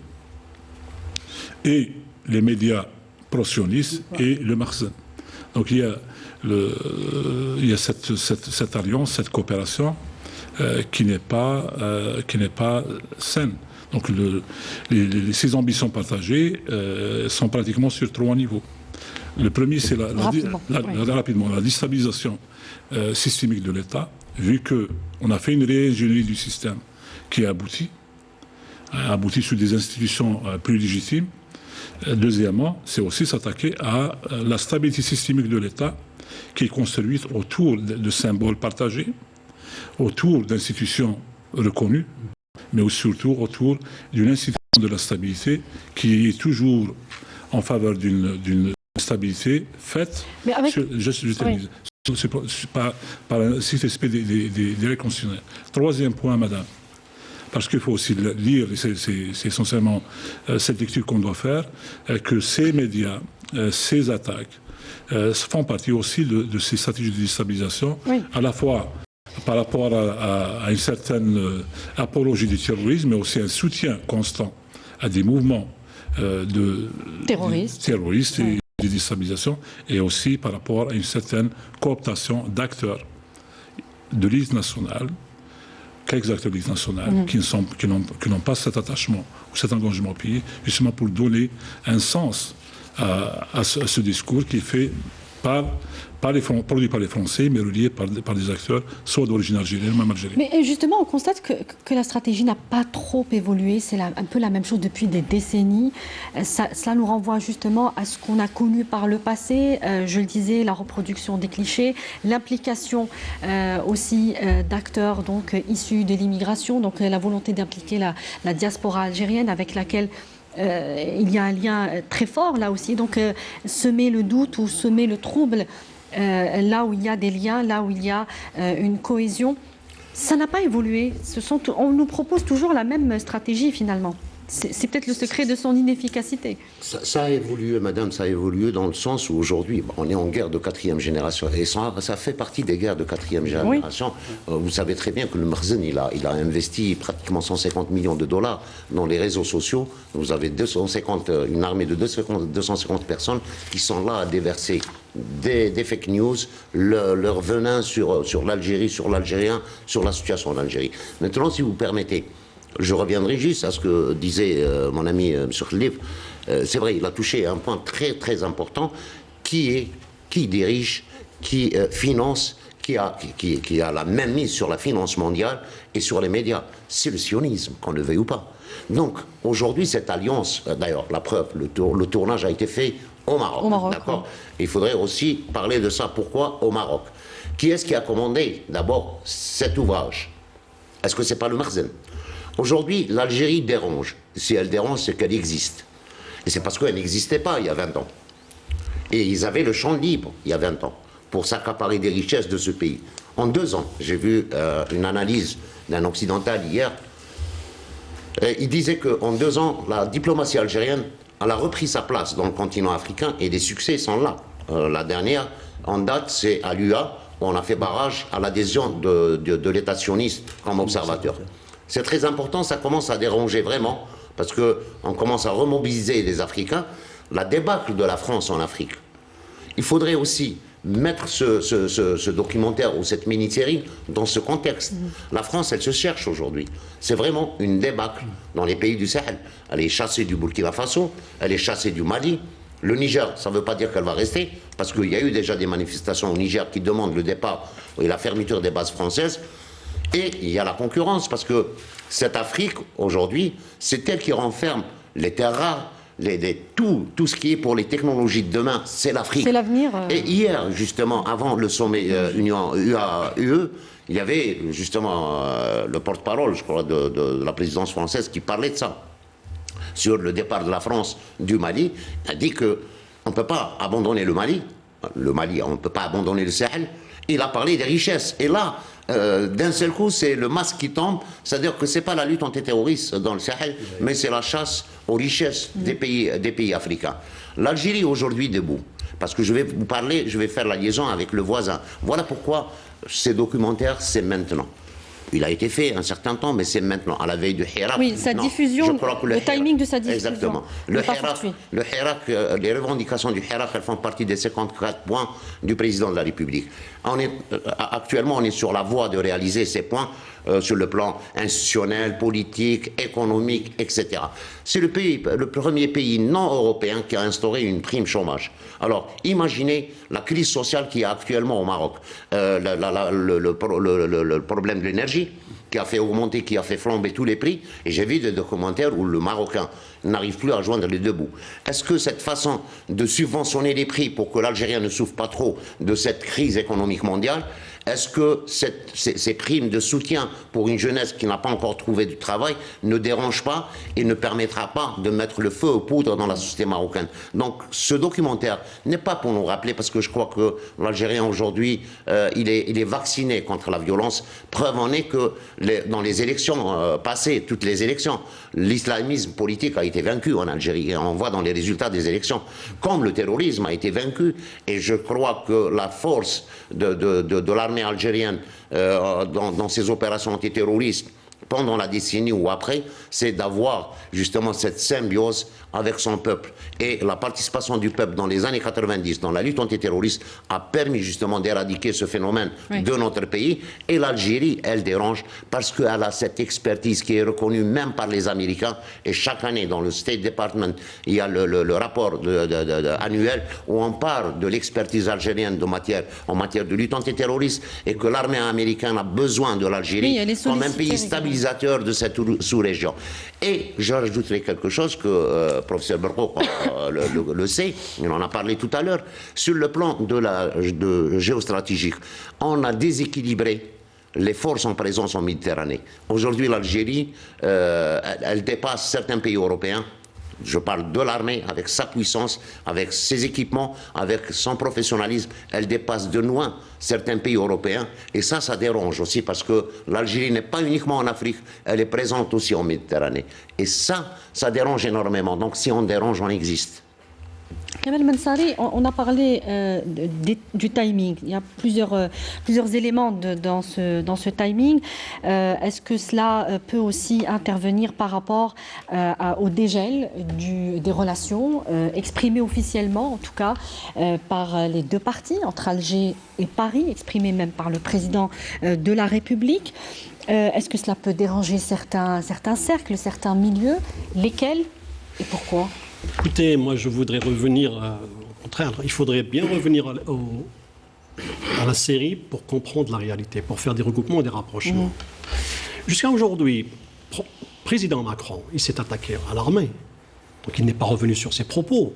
et les médias pro-sionistes et le marxisme. Donc il y a cette alliance, cette coopération qui n'est pas saine. Donc ces ambitions partagées sont pratiquement sur 3 niveaux. Le premier, c'est la déstabilisation systémique de l'État, vu qu'on a fait une réingénierie du système qui a abouti sur des institutions plus légitimes, Deuxièmement, c'est aussi s'attaquer à la stabilité systémique de l'État qui est construite autour de symboles partagés, autour d'institutions reconnues, mais aussi surtout autour d'une institution de la stabilité qui est toujours en faveur d'une stabilité faite par un système des règles constitutionnelles. Troisième point, madame, parce qu'il faut aussi lire, c'est essentiellement cette lecture qu'on doit faire, que ces médias, ces attaques, font partie aussi de ces stratégies de déstabilisation, à la fois par rapport à une certaine apologie du terrorisme, mais aussi un soutien constant à des mouvements terroristes et de déstabilisation, et aussi par rapport à une certaine cooptation d'acteurs de l'élite nationale, quelques acteurs de l'élite nationale qui n'ont pas cet attachement ou cet engagement au pays, justement pour donner un sens à ce discours qui est fait produit par les Français, mais relié par des acteurs, soit d'origine algérienne, même algérienne. Mais justement, on constate que la stratégie n'a pas trop évolué. C'est un peu la même chose depuis des décennies. Cela nous renvoie justement à ce qu'on a connu par le passé. Je le disais, la reproduction des clichés, l'implication aussi d'acteurs donc issus de l'immigration, donc la volonté d'impliquer la diaspora algérienne avec laquelle il y a un lien très fort là aussi, donc semer le doute ou semer le trouble là où il y a des liens, là où il y a une cohésion, ça n'a pas évolué. On nous propose toujours la même stratégie finalement. C'est peut-être le secret de son inefficacité. Ça a évolué, madame, ça a évolué dans le sens où aujourd'hui, on est en guerre de 4e génération. Et ça fait partie des guerres de 4e génération. Oui. Vous savez très bien que le Makhzen, il a investi pratiquement 150 millions de dollars dans les réseaux sociaux. Vous avez une armée de 250 personnes qui sont là à déverser des fake news, leur venin sur l'Algérie, sur l'Algérien, sur la situation en Algérie. Maintenant, si vous permettez, je reviendrai juste à ce que disait mon ami M. Khalif. C'est vrai, il a touché un point très très important qui dirige, qui finance, qui a la même mise sur la finance mondiale et sur les médias. C'est le sionisme, qu'on le veuille ou pas. Donc aujourd'hui, cette alliance, d'ailleurs, la preuve, le tournage a été fait au Maroc. D'accord. Oui. Il faudrait aussi parler de ça. Pourquoi au Maroc? Qui est-ce qui a commandé d'abord cet ouvrage? Est-ce que c'est pas le Makhzen? Aujourd'hui, l'Algérie dérange. Si elle dérange, c'est qu'elle existe. Et c'est parce qu'elle n'existait pas il y a 20 ans. Et ils avaient le champ libre, il y a 20 ans, pour s'accaparer des richesses de ce pays. En 2 ans, j'ai vu une analyse d'un occidental hier. Il disait qu'en 2 ans, la diplomatie algérienne, elle a repris sa place dans le continent africain et des succès sont là. La dernière, en date, c'est à l'UA, où on a fait barrage à l'adhésion de l'État sioniste comme observateur. C'est très important, ça commence à déranger vraiment, parce qu'on commence à remobiliser les Africains. La débâcle de la France en Afrique. Il faudrait aussi mettre ce documentaire ou cette mini-série dans ce contexte. La France, elle se cherche aujourd'hui. C'est vraiment une débâcle dans les pays du Sahel. Elle est chassée du Burkina Faso, elle est chassée du Mali. Le Niger, ça ne veut pas dire qu'elle va rester, parce qu'il y a eu déjà des manifestations au Niger qui demandent le départ et la fermeture des bases françaises. Et il y a la concurrence, parce que cette Afrique, aujourd'hui, c'est elle qui renferme les terres rares, tout ce qui est pour les technologies de demain, c'est l'Afrique. C'est l'avenir. Et hier, justement, avant le sommet Union UE, il y avait justement le porte-parole, je crois, de la présidence française qui parlait de ça. Sur le départ de la France du Mali, a dit qu'on ne peut pas abandonner le Mali. On ne peut pas abandonner le Sahel. Il a parlé des richesses. Et là, d'un seul coup, c'est le masque qui tombe. C'est-à-dire que ce n'est pas la lutte antiterroriste dans le Sahel, mais c'est la chasse aux richesses des pays africains. L'Algérie aujourd'hui debout. Parce que je vais vous parler, je vais faire la liaison avec le voisin. Voilà pourquoi ces documentaires, c'est maintenant. Il a été fait un certain temps, mais c'est maintenant, à la veille du Hirak. Oui, sa diffusion, le timing de sa diffusion. Exactement. Le Hirak, les revendications du Hirak, elles font partie des 54 points du président de la République. Actuellement, on est sur la voie de réaliser ces points sur le plan institutionnel, politique, économique, etc. C'est le premier pays non européen qui a instauré une prime chômage. Alors, imaginez la crise sociale qu'il y a actuellement au Maroc. Le problème de l'énergie, qui a fait augmenter, qui a fait flamber tous les prix. Et j'ai vu des documentaires où le Marocain n'arrive plus à joindre les deux bouts. Est-ce que cette façon de subventionner les prix pour que l'Algérien ne souffre pas trop de cette crise économique mondiale, est-ce que ces primes de soutien pour une jeunesse qui n'a pas encore trouvé du travail ne dérangent pas et ne permettra pas de mettre le feu aux poudres dans la société marocaine? Donc ce documentaire n'est pas pour nous rappeler, parce que je crois que l'Algérien aujourd'hui, il est vacciné contre la violence. Preuve en est que dans les élections passées, toutes les élections, l'islamisme politique a été vaincu en Algérie. Et on voit dans les résultats des élections, comme le terrorisme a été vaincu. Et je crois que la force de l'armée algérienne dans ses opérations antiterroristes pendant la décennie ou après, c'est d'avoir justement cette symbiose avec son peuple. Et la participation du peuple dans les années 90, dans la lutte antiterroriste, a permis justement d'éradiquer ce phénomène de notre pays. Et l'Algérie, elle dérange parce qu'elle a cette expertise qui est reconnue même par les Américains. Et chaque année, dans le State Department, il y a le rapport annuel où on parle de l'expertise algérienne en matière de lutte antiterroriste, et que l'armée américaine a besoin de l'Algérie comme un pays stabilisateur de cette sous-région. Et je rajouterai quelque chose que professeur Berko le sait, il en a parlé tout à l'heure, sur le plan de géostratégique. On a déséquilibré les forces en présence en Méditerranée. Aujourd'hui, l'Algérie, elle dépasse certains pays européens. Je parle de l'armée, avec sa puissance, avec ses équipements, avec son professionnalisme. Elle dépasse de loin certains pays européens. Et ça dérange aussi, parce que l'Algérie n'est pas uniquement en Afrique, elle est présente aussi en Méditerranée. Et ça dérange énormément. Donc si on dérange, on existe. Kamel Mensari, on a parlé du timing. Il y a plusieurs éléments dans ce timing. Est-ce que cela peut aussi intervenir par rapport au dégel des relations exprimé officiellement, en tout cas, par les deux parties, entre Alger et Paris, exprimé même par le président de la République? Est-ce que cela peut déranger certains cercles, certains milieux? Lesquels et pourquoi? Écoutez, moi je voudrais revenir, au contraire, il faudrait bien revenir à la série pour comprendre la réalité, pour faire des recoupements et des rapprochements. Jusqu'à aujourd'hui, président Macron, il s'est attaqué à l'armée, donc il n'est pas revenu sur ses propos.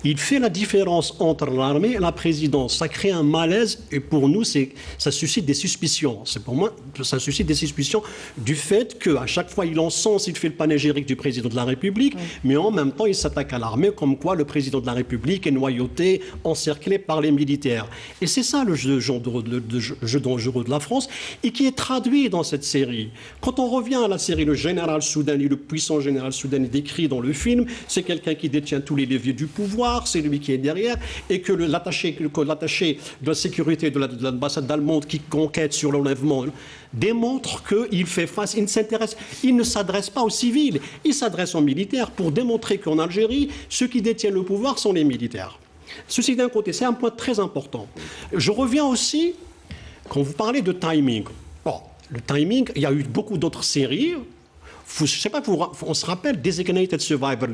Il fait la différence entre l'armée et la présidence. Ça crée un malaise et pour nous, ça suscite des suspicions. C'est pour moi, ça suscite des suspicions du fait qu'à chaque fois, il encense, il fait le panégyrique du président de la République, mais en même temps, il s'attaque à l'armée comme quoi le président de la République est noyauté, encerclé par les militaires. Et c'est ça le jeu dangereux de la France et qui est traduit dans cette série. Quand on revient à la série, le général Soudani, le puissant général Soudani décrit dans le film, c'est quelqu'un qui détient tous les leviers du pouvoir, c'est lui qui est derrière, et que l'attaché de la sécurité de l'ambassade allemande qui conquête sur l'enlèvement démontre qu'il fait face, il ne s'adresse pas aux civils, il s'adresse aux militaires pour démontrer qu'en Algérie, ceux qui détiennent le pouvoir sont les militaires. Ceci d'un côté, c'est un point très important. Je reviens aussi, quand vous parlez de timing, le timing, il y a eu beaucoup d'autres séries. Je ne sais pas, on se rappelle Designated Survivor,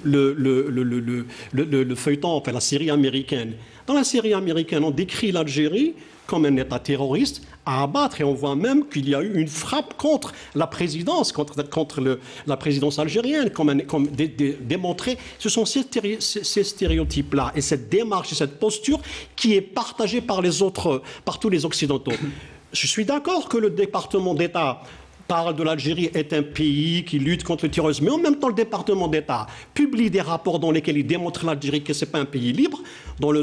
le feuilleton, enfin la série américaine. Dans la série américaine, on décrit l'Algérie comme un État terroriste à abattre, et on voit même qu'il y a eu une frappe contre la présidence, contre la présidence algérienne, comme démontré. Ce sont ces stéréotypes-là et cette démarche et cette posture qui est partagée par tous les Occidentaux. Je suis d'accord que le département d'État parle de l'Algérie est un pays qui lutte contre le terrorisme. Mais en même temps, le département d'État publie des rapports dans lesquels il démontre l'Algérie que ce n'est pas un pays libre, dans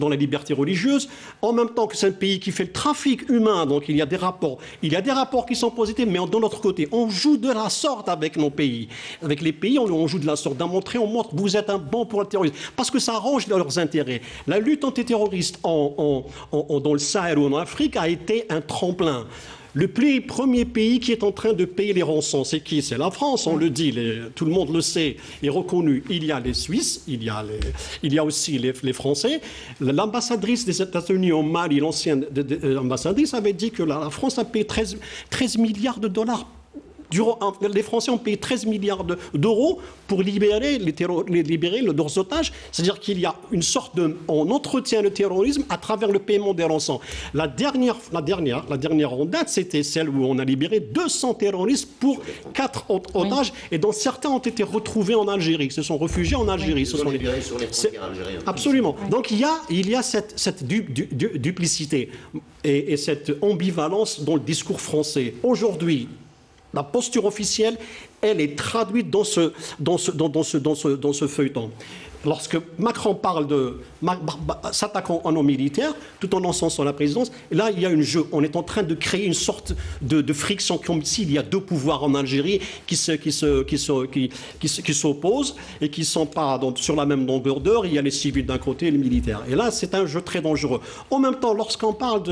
la liberté religieuse. En même temps que c'est un pays qui fait le trafic humain. Donc il y a des rapports qui sont positifs, mais de l'autre côté, on joue de la sorte avec nos pays. Avec les pays, on joue de la sorte. On montre que vous êtes un bon pour le terrorisme. Parce que ça arrange leurs intérêts. La lutte antiterroriste dans le Sahel ou en Afrique a été un tremplin. Le premier pays qui est en train de payer les rançons, c'est qui? C'est la France, on le dit, tout le monde le sait, est reconnu. Il y a les Suisses, il y a aussi les Français. L'ambassadrice des États-Unis au Mali, l'ancienne ambassadrice, avait dit que la France a payé 13 milliards de dollars Les Français ont payé 13 milliards d'euros pour libérer leurs otages. C'est-à-dire qu'il y a une sorte on entretient le terrorisme à travers le paiement des rançons. La dernière en date, c'était celle où on a libéré 200 terroristes pour 4 otages, et dont certains ont été retrouvés en Algérie, se sont réfugiés en Algérie. Ils sont libérés sur les frontières algériennes. Absolument. Donc il y a cette duplicité et cette ambivalence dans le discours français. Aujourd'hui, la posture officielle, elle est traduite dans ce feuilleton. Lorsque Macron parle de s'attaquant en nos militaires, tout en encensant la présidence, là, il y a un jeu. On est en train de créer une sorte de friction, comme s'il y a deux pouvoirs en Algérie qui s'opposent et qui ne sont pas sur la même longueur d'heure. Il y a les civils d'un côté et les militaires. Et là, c'est un jeu très dangereux. En même temps, lorsqu'on parle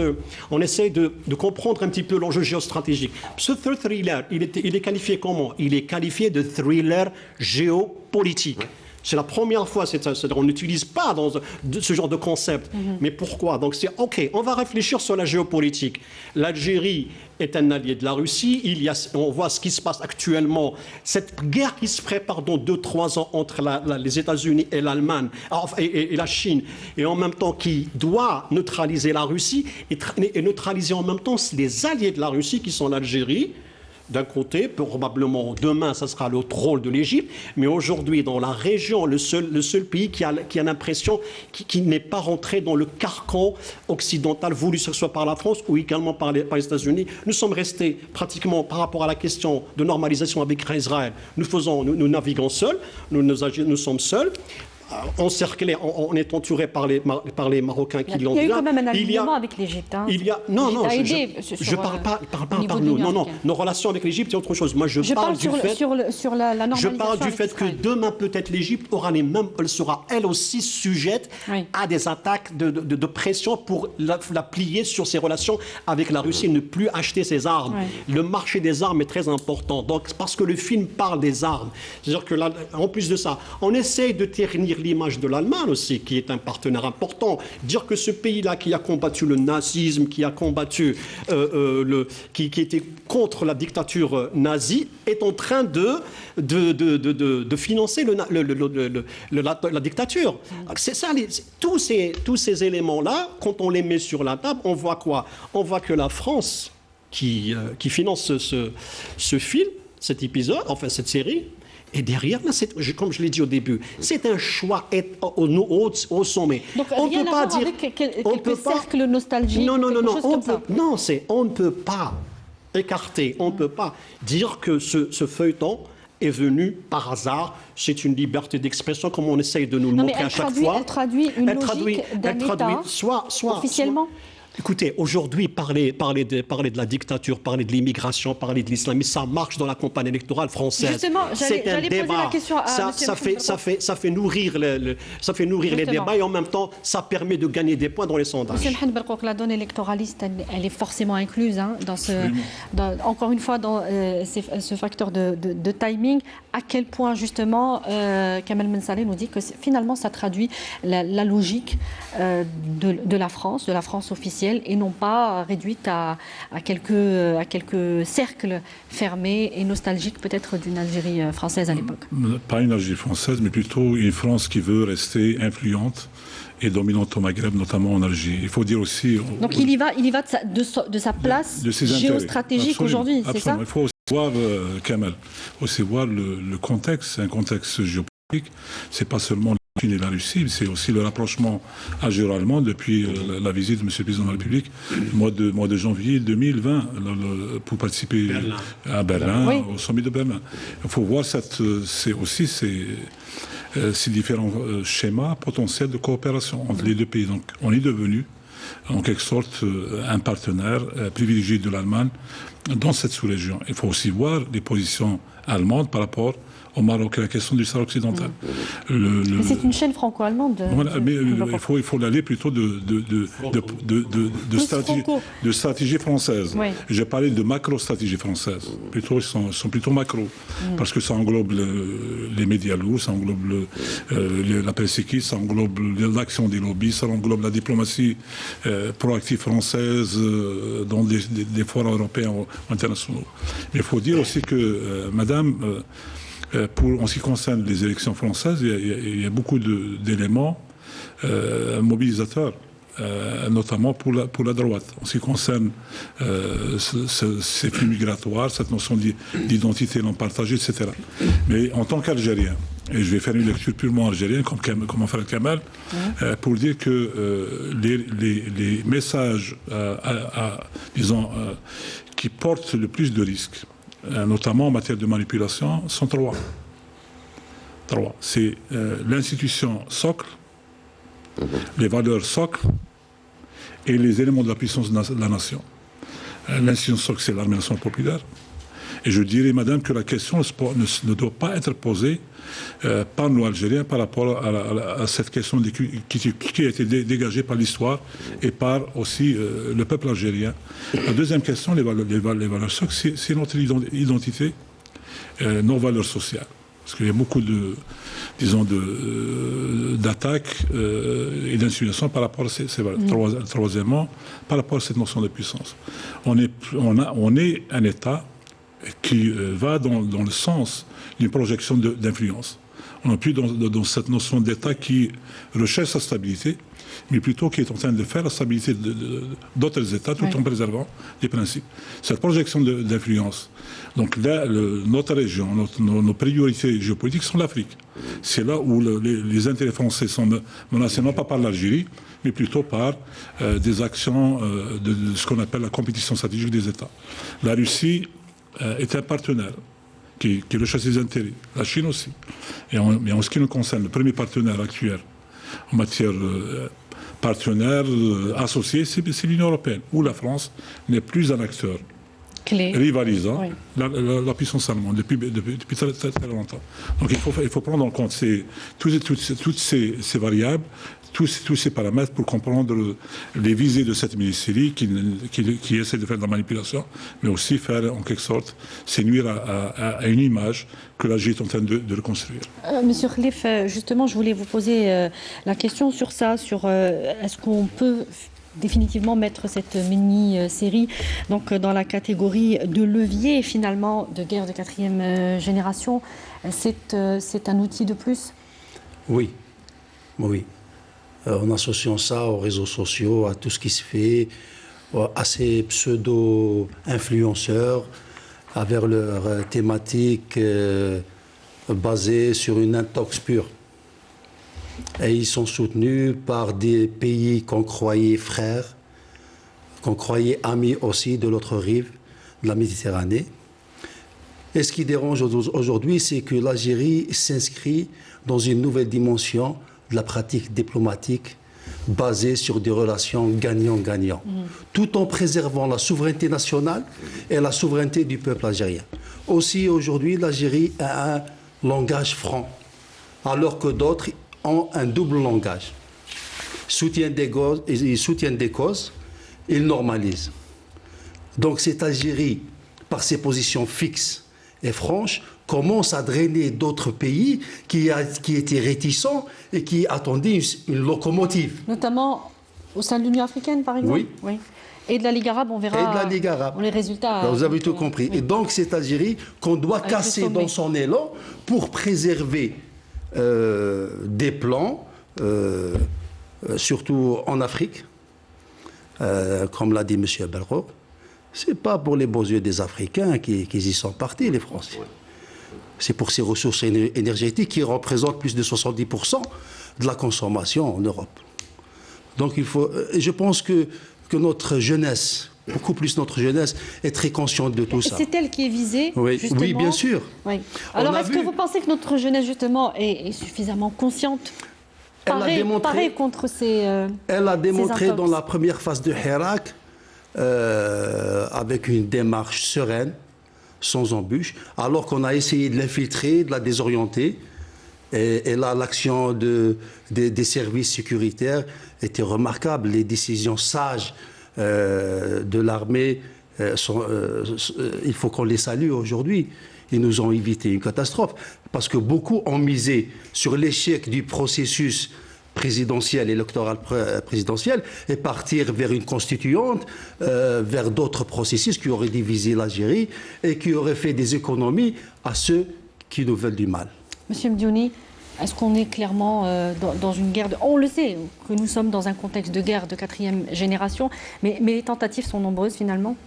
on essaye de comprendre un petit peu l'enjeu géostratégique. Ce thriller, il est qualifié comment? Il est qualifié de thriller géopolitique. C'est la première fois, on n'utilise pas ce genre de concept. Mais pourquoi? Donc c'est OK, on va réfléchir sur la géopolitique. L'Algérie est un allié de la Russie. On voit ce qui se passe actuellement. Cette guerre qui se prépare dans 2-3 ans entre les États-Unis et l'Allemagne et la Chine, et en même temps qui doit neutraliser la Russie et neutraliser en même temps les alliés de la Russie qui sont l'Algérie. D'un côté, probablement demain, ça sera le rôle de l'Égypte, mais aujourd'hui, dans la région, le seul pays qui a l'impression qu'il n'est pas rentré dans le carcan occidental voulu, que ce soit par la France ou également par les États-Unis. Nous sommes restés pratiquement, par rapport à la question de normalisation avec Israël, nous naviguons seuls, nous sommes seuls. Encerclé, on est entouré par les Marocains qui l'ont. Il y a eu quand même un alignement avec l'Égypte. Hein. Non, je ne parle pas par nous. Non, nos relations avec l'Égypte, c'est autre chose. Moi, je parle du fait. Sur la normalisation. Je parle du fait que demain, peut-être, l'Égypte sera elle aussi sujette à des attaques de pression pour la plier sur ses relations avec la Russie, ne plus acheter ses armes. Le marché des armes est très important. Donc, parce que le film parle des armes. C'est-à-dire que en plus de ça, on essaye de ternir l'image de l'Allemagne aussi, qui est un partenaire important. Dire que ce pays-là qui a combattu le nazisme, qui a combattu, qui était contre la dictature nazie, est en train de financer la dictature. C'est ça, tous ces éléments-là, quand on les met sur la table, on voit quoi? On voit que la France, qui finance ce film, cet épisode, enfin cette série, et derrière, là, comme je l'ai dit au début, c'est un choix au sommet. Donc, on ne peut pas dire avec quelques cercles nostalgiques. Non, on ne peut pas écarter, on ne peut pas dire que ce feuilleton est venu par hasard. C'est une liberté d'expression, comme on essaye de nous le montrer à chaque fois. Elle traduit une logique d'un État, officiellement. Écoutez, aujourd'hui, parler de la dictature, parler de l'immigration, parler de l'islamisme, ça marche dans la campagne électorale française. Justement, j'allais poser la question à ça fait nourrir les débats, et en même temps, ça permet de gagner des points dans les sondages. Monsieur Mohamed Berkouk, la donne électoraliste, elle est forcément incluse encore une fois, dans ce facteur de timing. À quel point, justement, Kamel Mensali nous dit que finalement, ça traduit la logique de la France officielle, et non pas réduite à quelques cercles fermés et nostalgiques peut-être d'une Algérie française à l'époque. Pas une Algérie française, mais plutôt une France qui veut rester influente et dominante au Maghreb, notamment en Algérie. Il faut dire aussi... Donc il y va de sa place géostratégique aujourd'hui, c'est ça? Il faut aussi voir, Kamel, aussi voir le contexte, un contexte géopolitique. C'est pas seulement la Chine et la Russie, c'est aussi le rapprochement algéro-allemand depuis la visite de M. le Président de la République mois de janvier 2020 pour participer à Berlin, au sommet de Berlin. Il faut voir ces différents schémas potentiels de coopération entre les deux pays. Donc on est devenu en quelque sorte un partenaire privilégié de l'Allemagne dans cette sous-région. Il faut aussi voir les positions allemandes par rapport au Maroc et la question du Sahara occidental. C'est une chaîne franco-allemande. Voilà, mais il faut l'aller plutôt de stratégie française. Oui. J'ai parlé de macro-stratégie française. Plutôt, ils sont plutôt macro. Parce que ça englobe les médias lourds, ça englobe la presse écrite, ça englobe l'action des lobbies, ça englobe la diplomatie proactive française dans des forums européens ou internationaux. Mais il faut dire aussi que, madame, en ce qui concerne les élections françaises, il y a beaucoup d'éléments mobilisateurs, notamment pour la droite. En ce qui concerne ces flux migratoires, cette notion d'identité non partagée, etc. Mais en tant qu'Algérien, et je vais faire une lecture purement algérienne, comme mon frère Kamal, pour dire que les messages, disons, qui portent le plus de risques, notamment en matière de manipulation, sont trois. C'est l'institution socle, les valeurs socles et les éléments de la puissance de la nation. L'institution socle, c'est l'armée nationale populaire. Et je dirais, madame, que la question ne doit pas être posée par nous, Algériens, par rapport à cette question qui a été dégagée par l'histoire et par aussi le peuple algérien. La deuxième question, les valeurs socles, c'est notre identité, nos valeurs sociales. Parce qu'il y a beaucoup d'attaques et d'insinuations par rapport à ces valeurs. Troisièmement, par rapport à cette notion de puissance. On est un État qui va dans le sens d'une projection d'influence. On n'est plus dans cette notion d'État qui recherche sa stabilité, mais plutôt qui est en train de faire la stabilité d'autres États tout en préservant les principes. Cette projection d'influence, donc là, notre région, nos priorités géopolitiques sont l'Afrique. C'est là où les intérêts français sont menacés, non pas par l'Algérie, mais plutôt par des actions de ce qu'on appelle la compétition stratégique des États. La Russie est un partenaire qui recherche ses intérêts. La Chine aussi. Mais en ce qui nous concerne, le premier partenaire actuel en matière partenaire associé, c'est l'Union européenne, où la France n'est plus un acteur rivalisant la puissance allemande depuis très, très, très longtemps. Donc il faut prendre en compte toutes ces variables, tous ces paramètres pour comprendre les visées de cette ministérie qui essaie de faire de la manipulation, mais aussi faire en quelque sorte séduire à une image que l'Algérie est en train de reconstruire. Monsieur Khelif, justement, je voulais vous poser la question sur ça, sur est-ce qu'on peut définitivement mettre cette mini-série donc dans la catégorie de levier finalement de guerre de quatrième génération. C'est un outil de plus? Oui. En associant ça aux réseaux sociaux, à tout ce qui se fait, à ces pseudo-influenceurs, avec leur thématique basée sur une intox pure. Et ils sont soutenus par des pays qu'on croyait frères, qu'on croyait amis aussi de l'autre rive de la Méditerranée. Et ce qui dérange aujourd'hui, c'est que l'Algérie s'inscrit dans une nouvelle dimension de la pratique diplomatique basée sur des relations gagnant-gagnant, tout en préservant la souveraineté nationale et la souveraineté du peuple algérien. Aussi, aujourd'hui, l'Algérie a un langage franc, alors que d'autres ont un double langage. Ils soutiennent des causes, ils normalisent. Donc cette Algérie, par ses positions fixes et franches, commence à drainer d'autres pays qui étaient réticents et qui attendaient une locomotive. Notamment au sein de l'Union africaine, par exemple? Oui. Et de la Ligue arabe, on verra et de la Ligue arabe. Les résultats. Alors, vous avez tout compris. Oui. Et donc cette Algérie qu'on doit casser dans son élan pour préserver des plans, surtout en Afrique, comme l'a dit M. Belrok. Ce n'est pas pour les beaux yeux des Africains qu'ils y sont partis, les Français. C'est pour ces ressources énergétiques qui représentent plus de 70% de la consommation en Europe. Donc je pense que notre jeunesse, beaucoup plus notre jeunesse, est très consciente de tout ça. C'est elle qui est visée, justement. Oui, bien sûr. Oui. Alors, est-ce que vous pensez que notre jeunesse, justement, est suffisamment consciente? Pareil contre ces Elle a démontré dans la première phase de Hirak, avec une démarche sereine, sans embûche, alors qu'on a essayé de l'infiltrer, de la désorienter. Et là, l'action des services sécuritaires était remarquable. Les décisions sages de l'armée, il faut qu'on les salue aujourd'hui. Ils nous ont évité une catastrophe. Parce que beaucoup ont misé sur l'échec du processus présidentiel, électoral présidentiel, et partir vers une constituante, vers d'autres processus qui auraient divisé l'Algérie et qui auraient fait des économies à ceux qui nous veulent du mal. Monsieur Mdiouni, est-ce qu'on est clairement dans une guerre On le sait, que nous sommes dans un contexte de guerre de 4e génération, mais les tentatives sont nombreuses finalement.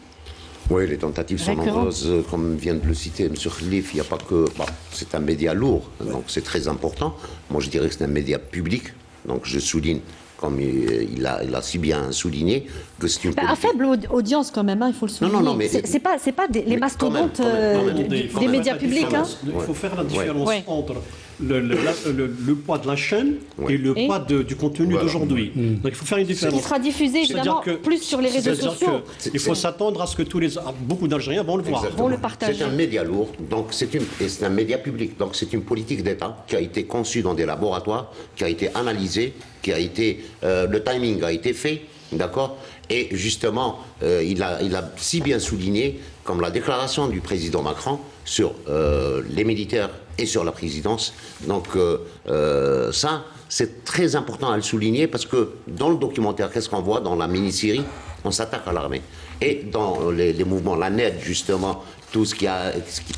Oui, les tentatives sont nombreuses, comme vient de le citer M. Khalif. Il n'y a pas que... Bon, c'est un média lourd, donc c'est très important. Moi, je dirais que c'est un média public, donc je souligne, comme il a si bien souligné, que c'est une... À faible audience quand même, hein, il faut le souligner. Non, mais... C'est pas les mastodontes des médias publics. Il faut faire la différence entre le poids de la chaîne et le poids du contenu d'aujourd'hui. Donc il faut faire une différence. Qui sera diffusé évidemment plus sur les réseaux sociaux. Il faut s'attendre à ce que beaucoup d'Algériens vont le voir. Exactement. Vont le partager. C'est un média lourd, donc c'est un média public. Donc c'est une politique d'État qui a été conçue dans des laboratoires, qui a été analysée, qui a été... le timing a été fait, d'accord ? Et justement, il a si bien souligné, comme la déclaration du président Macron sur les militaires et sur la présidence. Donc ça, c'est très important à le souligner parce que dans le documentaire, qu'est-ce qu'on voit dans la mini-série? On s'attaque à l'armée. Et dans les mouvements, la NED, justement, tout ce qui a...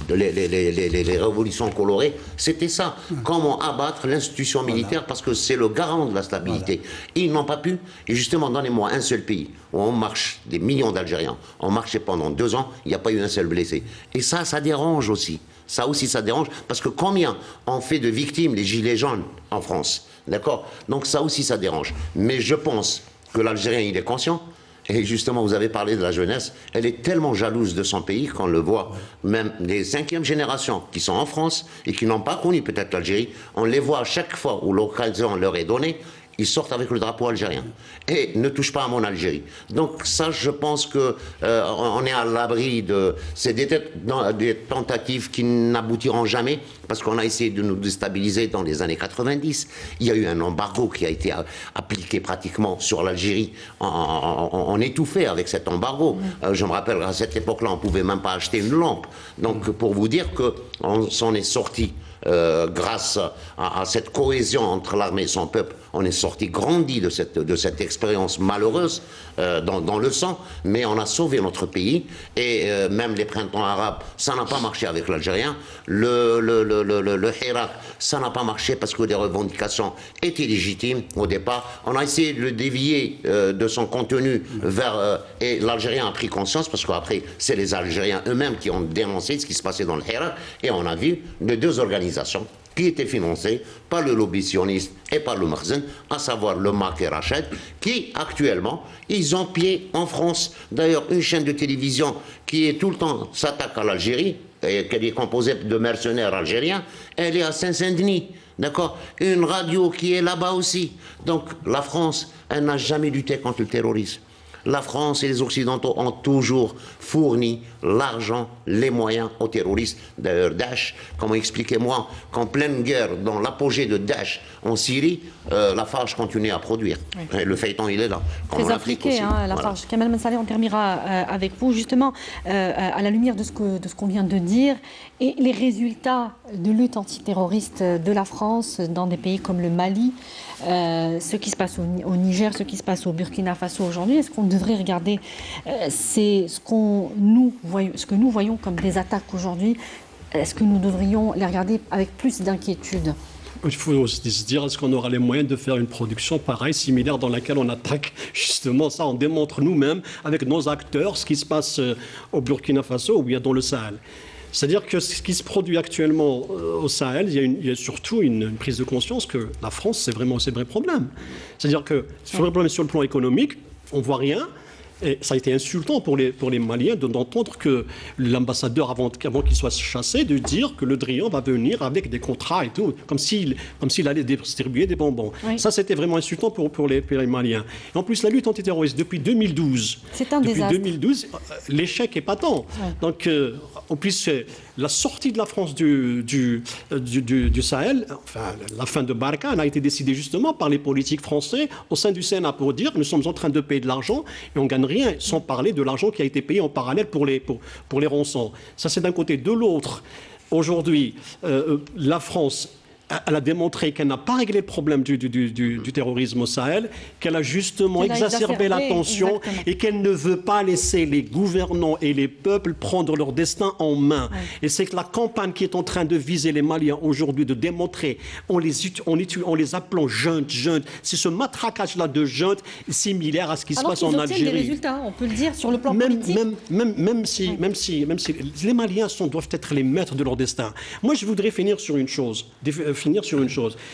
les révolutions colorées, c'était ça. Comment abattre l'institution militaire parce que c'est le garant de la stabilité. Ils n'ont pas pu. Et justement, donnez-moi un seul pays où on marche, des millions d'Algériens, on marchait pendant 2 ans, il n'y a pas eu un seul blessé. Et ça dérange aussi. Ça aussi, ça dérange, parce que combien on fait de victimes, les gilets jaunes, en France, d'accord? Donc ça aussi, ça dérange. Mais je pense que l'Algérien, il est conscient, et justement, vous avez parlé de la jeunesse, elle est tellement jalouse de son pays qu'on le voit, même les 5e générations qui sont en France et qui n'ont pas connu peut-être l'Algérie, on les voit à chaque fois où l'occasion leur est donnée, ils sortent avec le drapeau algérien et ne touchent pas à mon Algérie. Donc ça, je pense que on est à l'abri de... C'est des tentatives qui n'aboutiront jamais parce qu'on a essayé de nous déstabiliser dans les années 90. Il y a eu un embargo qui a été appliqué pratiquement sur l'Algérie. On étouffait avec cet embargo. Je me rappelle, à cette époque-là, on ne pouvait même pas acheter une lampe. Donc pour vous dire qu'on s'en est sorti grâce à cette cohésion entre l'armée et son peuple, on est sorti grandi de cette expérience malheureuse dans le sang, mais on a sauvé notre pays et même les printemps arabes, ça n'a pas marché avec l'Algérien. Le Hirak, ça n'a pas marché parce que les revendications étaient légitimes au départ. On a essayé de le dévier de son contenu vers... et l'Algérien a pris conscience parce qu'après, c'est les Algériens eux-mêmes qui ont dénoncé ce qui se passait dans le Hirak et on a vu les 2 organisations qui étaient financées par le lobby sioniste et par le Makhzen, à savoir le MAC et Rached, qui actuellement, ils ont pied en France. D'ailleurs, une chaîne de télévision qui est tout le temps s'attaque à l'Algérie, et qu'elle est composée de mercenaires algériens, elle est à Saint-Denis. D'accord? Une radio qui est là-bas aussi. Donc la France, elle n'a jamais lutté contre le terrorisme. La France et les Occidentaux ont toujours fourni l'argent, les moyens aux terroristes. D'ailleurs, Daesh, comment expliquez-moi qu'en pleine guerre, dans l'apogée de Daesh en Syrie, Lafarge continue à produire. Oui. Le feuilleton, il est là. Très impliqué, hein, Lafarge. Voilà. Kamel Mansaleh, on terminera avec vous, justement, à la lumière de ce qu'on vient de dire, et les résultats de lutte antiterroriste de la France dans des pays comme le Mali, ce qui se passe au Niger, ce qui se passe au Burkina Faso aujourd'hui. Est-ce qu'on devrait regarder ce que nous voyons comme des attaques aujourd'hui? Est-ce que nous devrions les regarder avec plus d'inquiétude? Il faut aussi se dire, est-ce qu'on aura les moyens de faire une production pareille, similaire, dans laquelle on attaque justement ça, on démontre nous-mêmes, avec nos acteurs, ce qui se passe au Burkina Faso ou bien dans le Sahel. C'est-à-dire que ce qui se produit actuellement au Sahel, il y a surtout une prise de conscience que la France, c'est vraiment un vrai problème. C'est-à-dire que sur le plan économique, on ne voit rien. Et ça a été insultant pour les Maliens d'entendre que l'ambassadeur, avant qu'il soit chassé, de dire que Le Drian va venir avec des contrats et tout, comme s'il allait distribuer des bonbons. Oui. Ça, c'était vraiment insultant pour les Maliens. Et en plus, la lutte antiterroriste, depuis 2012, depuis 2012, l'échec est patent. Oui. Donc, en plus, la sortie de la France du Sahel, enfin, la fin de Barkhane a été décidée justement par les politiques français au sein du Sénat pour dire nous sommes en train de payer de l'argent et on ne gagne rien, sans parler de l'argent qui a été payé en parallèle pour les rançons. Ça, c'est d'un côté. De l'autre, aujourd'hui, la France, elle a démontré qu'elle n'a pas réglé le problème du terrorisme au Sahel, qu'elle a justement exacerbé la tension et qu'elle ne veut pas laisser les gouvernants et les peuples prendre leur destin en main. Oui. Et c'est que la campagne qui est en train de viser les Maliens aujourd'hui, de démontrer, en les appelant juntes, c'est ce matraquage-là de juntes similaire à ce qui se passe en Algérie. Des résultats, on peut le dire, sur le plan politique. Même si les Maliens doivent être les maîtres de leur destin. Moi, je voudrais finir sur une chose.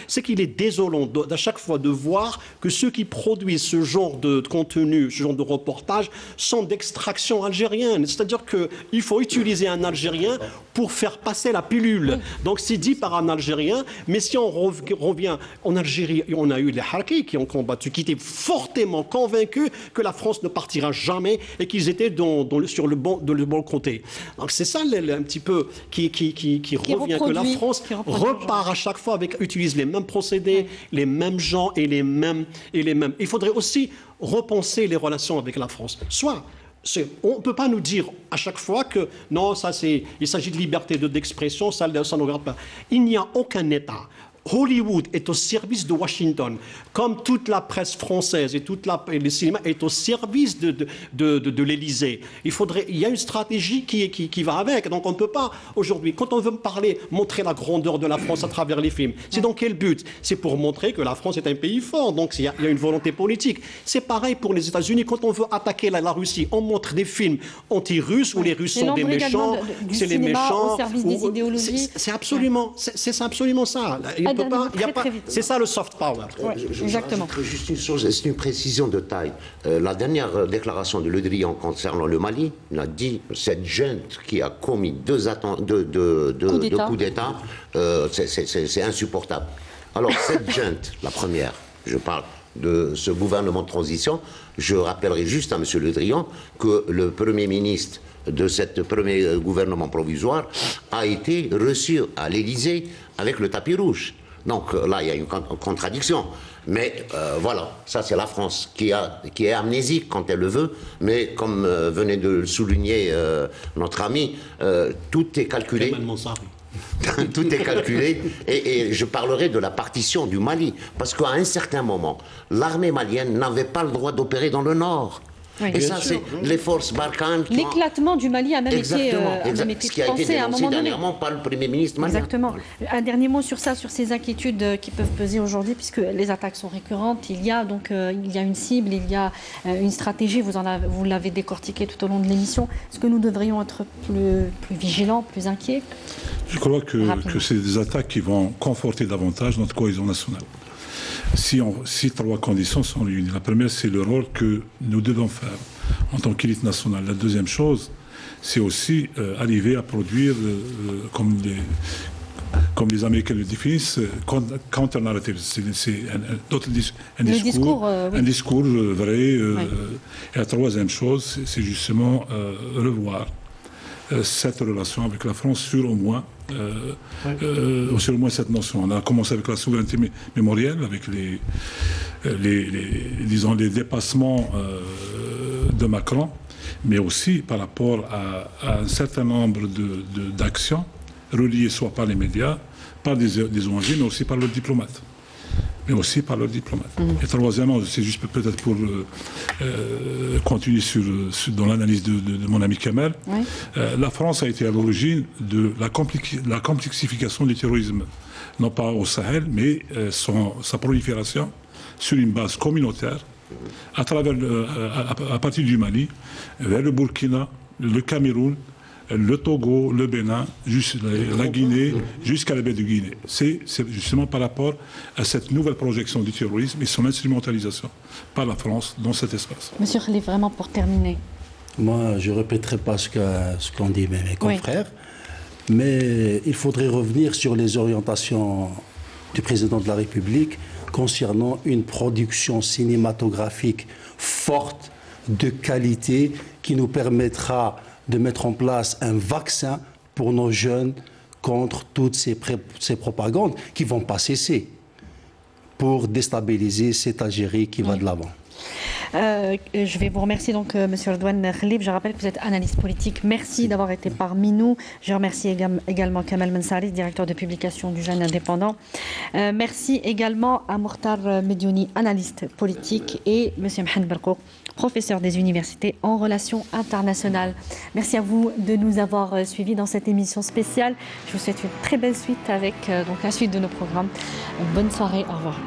C'est qu'il est désolant à chaque fois de voir que ceux qui produisent ce genre de contenu, ce genre de reportage, sont d'extraction algérienne. C'est-à-dire qu'il faut utiliser un Algérien pour faire passer la pilule. Donc c'est dit par un Algérien, mais si on revient en Algérie, on a eu les Harkis qui ont combattu, qui étaient fortement convaincus que la France ne partira jamais et qu'ils étaient sur le bon côté. Donc c'est ça un petit peu qui revient, que la France repart à chaque fois utilise les mêmes procédés, les mêmes gens et les mêmes. Il faudrait aussi repenser les relations avec la France. On ne peut pas nous dire à chaque fois que non, il s'agit de liberté d'expression, ça ne regarde pas. Il n'y a aucun État. Hollywood est au service de Washington, comme toute la presse française et le cinéma est au service de l'Élysée. Il y a une stratégie qui va avec. Donc on ne peut pas aujourd'hui, quand on veut montrer la grandeur de la France à travers les films, c'est dans quel but? C'est pour montrer que la France est un pays fort. Donc il y a une volonté politique. C'est pareil pour les États-Unis. Quand on veut attaquer la Russie, on montre des films anti-russes où les Russes sont des méchants. C'est les méchants. Au service des idéologies. C'est absolument ça. C'est ça le soft power. Exactement. Juste une chose, c'est une précision de taille. La dernière déclaration de Le Drian concernant le Mali, il a dit cette junte qui a commis deux coups d'État, c'est insupportable. Alors cette junte, la première, je parle de ce gouvernement de transition, je rappellerai juste à M. Le Drian que le Premier ministre de ce premier gouvernement provisoire a été reçu à l'Élysée avec le tapis rouge. Donc là, il y a une contradiction. Mais voilà, ça c'est la France qui est amnésique quand elle le veut. Mais comme venait de le souligner notre ami, tout est calculé. Tout est calculé. Et je parlerai de la partition du Mali. Parce qu'à un certain moment, l'armée malienne n'avait pas le droit d'opérer dans le nord. Oui. Et ça, c'est les forces Barkhane. L'éclatement du Mali a même été ce qui a été dénoncé dernièrement par le Premier ministre malien. Exactement. Un dernier mot sur ça, sur ces inquiétudes qui peuvent peser aujourd'hui, puisque les attaques sont récurrentes. Il y a une cible, il y a une stratégie. Vous l'avez décortiqué tout au long de l'émission. Est-ce que nous devrions être plus vigilants, plus inquiets? Je crois que c'est des attaques qui vont conforter davantage notre cohésion nationale. Si trois conditions sont réunies. La première, c'est le rôle que nous devons faire en tant qu'élite nationale. La deuxième chose, c'est aussi arriver à produire, comme les Américains le définissent, counter-narrative. C'est un discours vrai. Et la troisième chose, c'est justement revoir cette relation avec la France sur au moins cette notion. On a commencé avec la souveraineté mémorielle, avec les dépassements de Macron, mais aussi par rapport à un certain nombre d'actions reliées soit par les médias, par des ONG, mais aussi par leurs diplomates. Et troisièmement, c'est juste peut-être pour continuer dans l'analyse de mon ami Kamel, la France a été à l'origine de la complexification du terrorisme, non pas au Sahel, mais sa prolifération sur une base communautaire, à partir du Mali, vers le Burkina, le Cameroun, le Togo, le Bénin, la Guinée, jusqu'à la baie de Guinée. C'est justement par rapport à cette nouvelle projection du terrorisme et son instrumentalisation par la France dans cet espace. Monsieur Khalif, vraiment pour terminer. Moi, je ne répéterai pas ce qu'ont dit mes confrères, mais il faudrait revenir sur les orientations du président de la République concernant une production cinématographique forte, de qualité, qui nous permettra de mettre en place un vaccin pour nos jeunes contre toutes ces propagandes qui ne vont pas cesser pour déstabiliser cette Algérie qui va de l'avant. Je vais vous remercier donc Monsieur Redouane Khalif. Je rappelle que vous êtes analyste politique. Merci d'avoir été parmi nous. Je remercie également Kamel Mensari, directeur de publication du Jeune Indépendant. Merci également à Mokhtar Mediouni, analyste politique, et Monsieur Mohamed Berkouk, professeur des universités en relations internationales. Merci à vous de nous avoir suivis dans cette émission spéciale. Je vous souhaite une très belle suite avec donc la suite de nos programmes. Bonne soirée, au revoir.